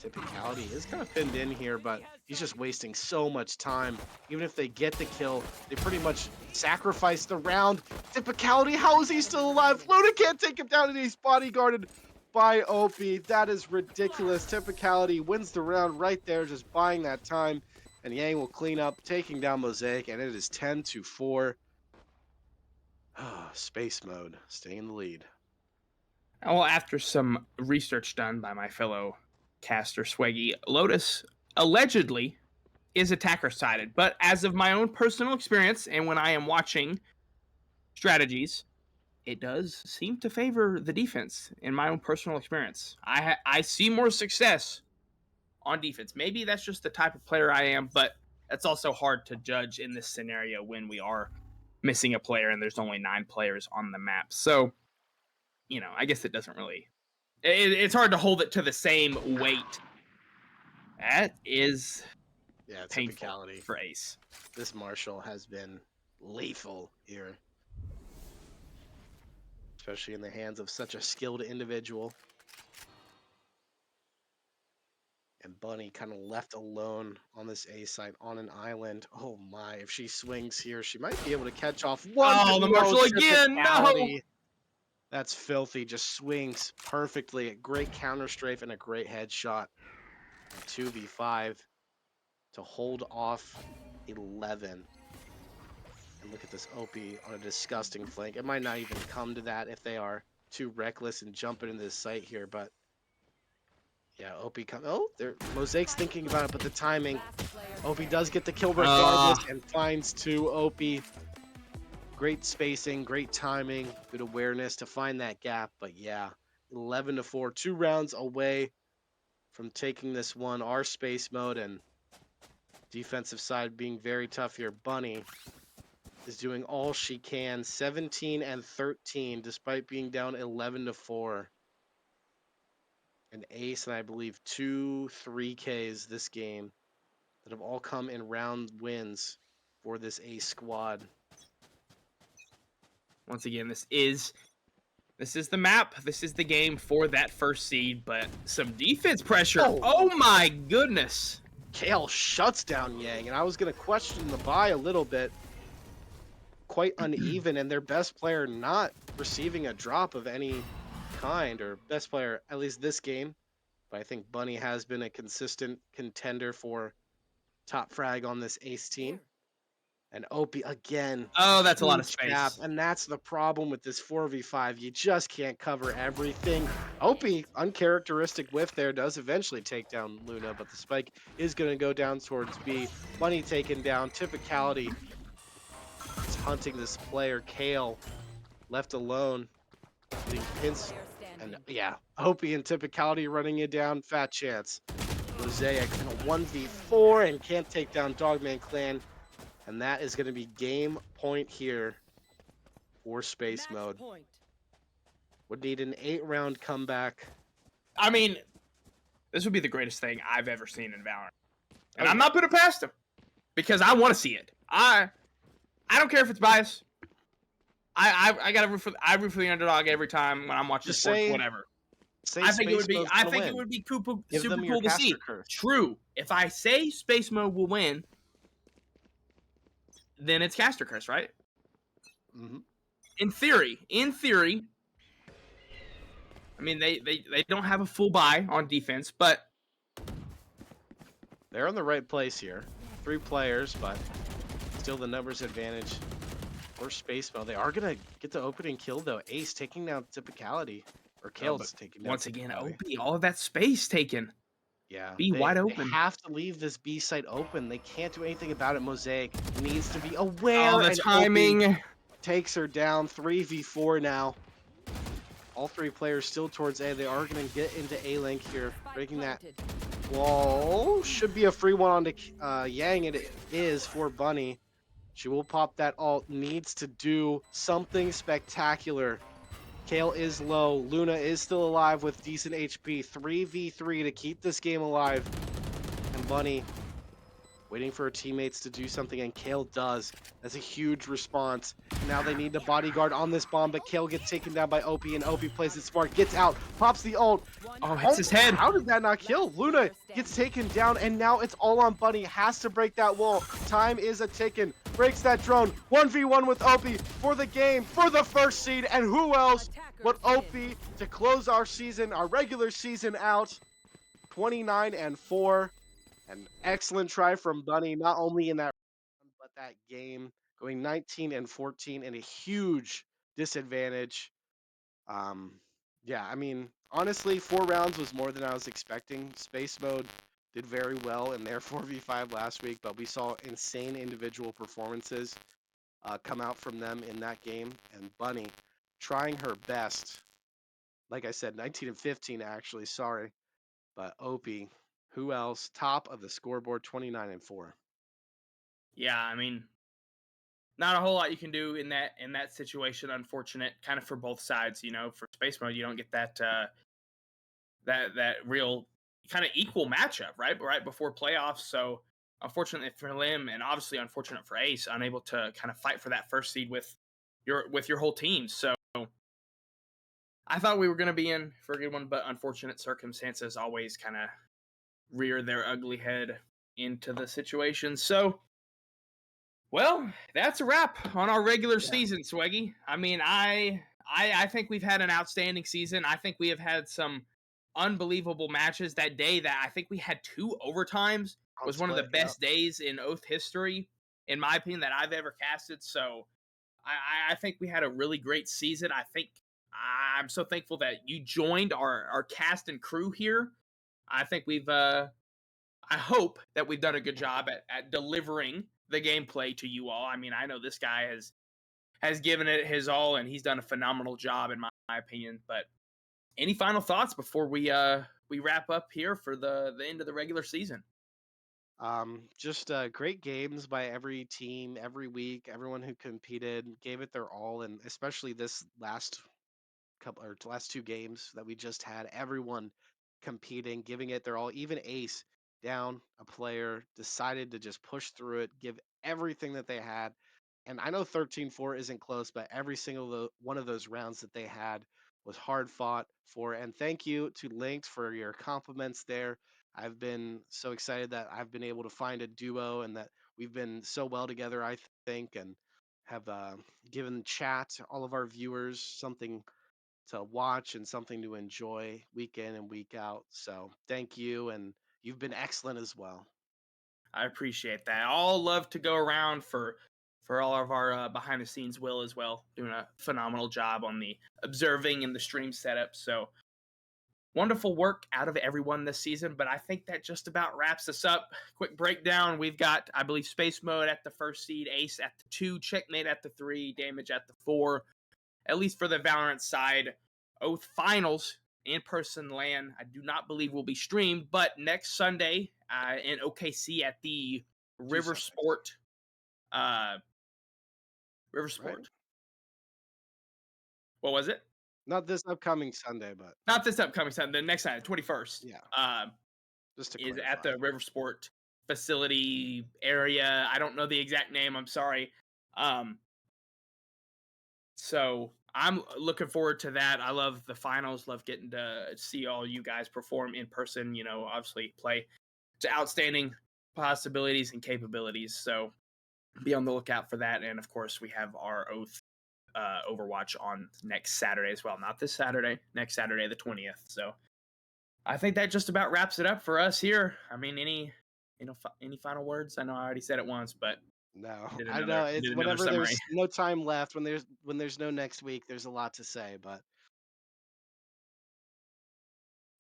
Typicality is kind of pinned in here, but he's just wasting so much time. Even if they get the kill, they pretty much sacrifice the round. Typicality, how is he still alive? Luna can't take him down, and he's bodyguarded by OP. That is ridiculous. Typicality wins the round right there, just buying that time. And Yang will clean up, taking down Mosaic, and it is 10-4. Space mode, staying in the lead. Well, after some research done by my fellow caster Swaggy, Lotus allegedly is attacker sided, but as of my own personal experience and when I am watching strategies, it does seem to favor the defense in my own personal experience. I see more success on defense. Maybe that's just the type of player I am, but that's also hard to judge in this scenario when we are missing a player and there's only 9 players on the map. So, I guess it doesn't really... It's hard to hold it to the same weight. That is painful for Ace. This Marshall has been lethal here. Especially in the hands of such a skilled individual. And Bunny kind of left alone on this A site on an island. Oh my, if she swings here, she might be able to catch off one. Oh, the Marshall again, no! That's filthy, just swings perfectly. A great counter strafe and a great headshot. And 2v5 to hold off 11. And look at this OP on a disgusting flank. It might not even come to that if they are too reckless and jumping into this site here, but yeah, OP comes. Oh, Mosaic's thinking about it, but the timing. OP does get the kill regardless and finds 2. OP. Great spacing, great timing, good awareness to find that gap. But yeah, 11-4, 2 rounds away from taking this one. Our space mode and defensive side being very tough here. Bunny is doing all she can. 17-13, despite being down 11-4. An ace and I believe 2 3Ks this game that have all come in round wins for this ace squad. Once again, this is the map. This is the game for that first seed, but some defense pressure. Oh my goodness. Kale shuts down Yang, and I was going to question the buy a little bit. Quite uneven, and their best player not receiving a drop of any kind, or best player, at least this game. But I think Bunny has been a consistent contender for top frag on this ace team. And Opie again, Oh, that's a lot of huge gap, space. and that's the problem with this 4v5. You just can't cover everything. Opie, uncharacteristic whiff there, does eventually take down Luna, but the spike is going to go down towards B. Bunny taken down. Typicality is hunting this player. Kale left alone, getting Last pinched. player And standing. yeah, Opie and Typicality running it down. Fat chance. Mosaic in a 1v4 and can't take down Dogman Clan. And that is going to be game point here for Space Match Mode. point. Would need an 8-round comeback. I mean, this would be the greatest thing I've ever seen in Valorant, and Oh, I'm yeah. not putting it past him because I want to see it. I don't care if it's biased. I gotta root for the underdog every time when I'm watching Just sports, whatever. say I think it Space would be Mode's I going to think it win. would be Give super them your cool to caster see. curse. True. If I say Space Mode will win, then it's caster curse, right? Hmm. In theory. I mean, they don't have a full buy on defense, but They're in the right place here. 3 players, but still the numbers advantage for Space Mode. They are going to get the opening kill, though. Ace taking down Typicality. Or but Kale's taking down once again, Typicality. OP, all of that space taken. Yeah, Be they wide they open. have to leave this B site open. They can't do anything about it. Mosaic needs to be Oh, aware, the and Opie timing. takes her down. 3v4 now. All 3 players still towards A. They are going to get into A link here. Spike Breaking that planted. wall. Should be a free one onto Yang. It is for Bunny. She will pop that ult. Needs to do something spectacular. Kale is low. Luna is still alive with decent HP. 3v3 to keep this game alive. And Bunny waiting for her teammates to do something, and Kale does. That's a huge response. Now they need the bodyguard on this bomb, but Kale gets taken down by Opie, and Opie plays it smart, gets out, pops the ult. Oh, hits his head. How did that not kill? Luna gets taken down, and now it's all on Bunny. Has to break that wall. Time is a ticking. Breaks that drone. 1v1 with Opie for the game, for the first seed, and who else but Opie to close our season, our regular season out. 29-4. An excellent try from Bunny, not only in that round, but that game, going 19-14 and a huge disadvantage. Um, yeah, I mean, honestly, 4 rounds was more than I was expecting. Space Mode did very well in their 4v5 last week, but we saw insane individual performances come out from them in that game. And Bunny trying her best. Like I said, 19-15 actually, sorry. But Opie, who else? Top of the scoreboard, 29-4. Yeah, I mean, not a whole lot you can do in that situation. Unfortunate, kind of for both sides. You know, for Space Mode, you don't get that that real kind of equal matchup, right before playoffs. So unfortunately for him, and obviously unfortunate for Ace, unable to kind of fight for that first seed with your whole team. So I thought we were going to be in for a good one, but unfortunate circumstances always kind of rear their ugly head into the situation. So, well, that's a wrap on our regular Yeah. season, Swaggy. I mean, I think we've had an outstanding season. I think we have had some unbelievable matches that day. That I think we had 2 overtimes On was one of the split, yep. best days in Oath history, in my opinion, that I've ever casted. So I think we had a really great season. I think I'm so thankful that you joined our cast and crew here. I think I hope that we've done a good job at delivering the gameplay to you all. I mean, I know this guy has given it his all, and he's done a phenomenal job in my opinion. But any final thoughts before we wrap up here for the end of the regular season? Just great games by every team, every week. Everyone who competed gave it their all, and especially this last 2 games that we just had. Everyone competing, giving it their all. Even Ace down a player decided to just push through it, give everything that they had. And I know 13-4 isn't close, but every single one of those rounds that they had was hard fought for. And thank you to Linked for your compliments there. I've been so excited that I've been able to find a duo and that we've been so well together, I think, and have given chat, all of our viewers, something to watch and something to enjoy week in and week out. So thank you. And you've been excellent as well. I appreciate that. All love to go around for for all of our behind the scenes. Will as well, doing a phenomenal job on the observing and the stream setup. So wonderful work out of everyone this season. But I think that just about wraps us up. Quick breakdown: we've got, I believe, Space Mode at the first seed, Ace at the 2, Checkmate at the 3, Damage at the 4. At least for the Valorant side, Oath Finals in person LAN, I do not believe will be streamed, but next Sunday in OKC at the River Sundays. Sport. River Right? Sport. What was it? Not this upcoming Sunday, but Not this upcoming Sunday. The next Sunday, 21st. yeah, just to Is clarify. at the River Sport facility area. I don't know the exact name. I'm sorry. So I'm looking forward to that. I love the finals. Love getting to see all you guys perform in person. You know, obviously play to outstanding possibilities and capabilities. So be on the lookout for that. And of course, we have our Oath Overwatch on next Saturday as well. Not this Saturday, next Saturday, the 20th. So I think that just about wraps it up for us here. I mean, any final words? I know I already said it once, but No, did I another know did it's another whenever summary. there's no time left, when there's no next week, there's a lot to say, but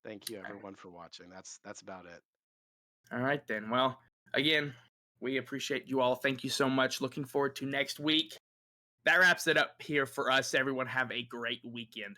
thank you everyone for watching. That's about it. All right, then. Well, again, we appreciate you all. Thank you so much. Looking forward to next week. That wraps it up here for us. Everyone have a great weekend.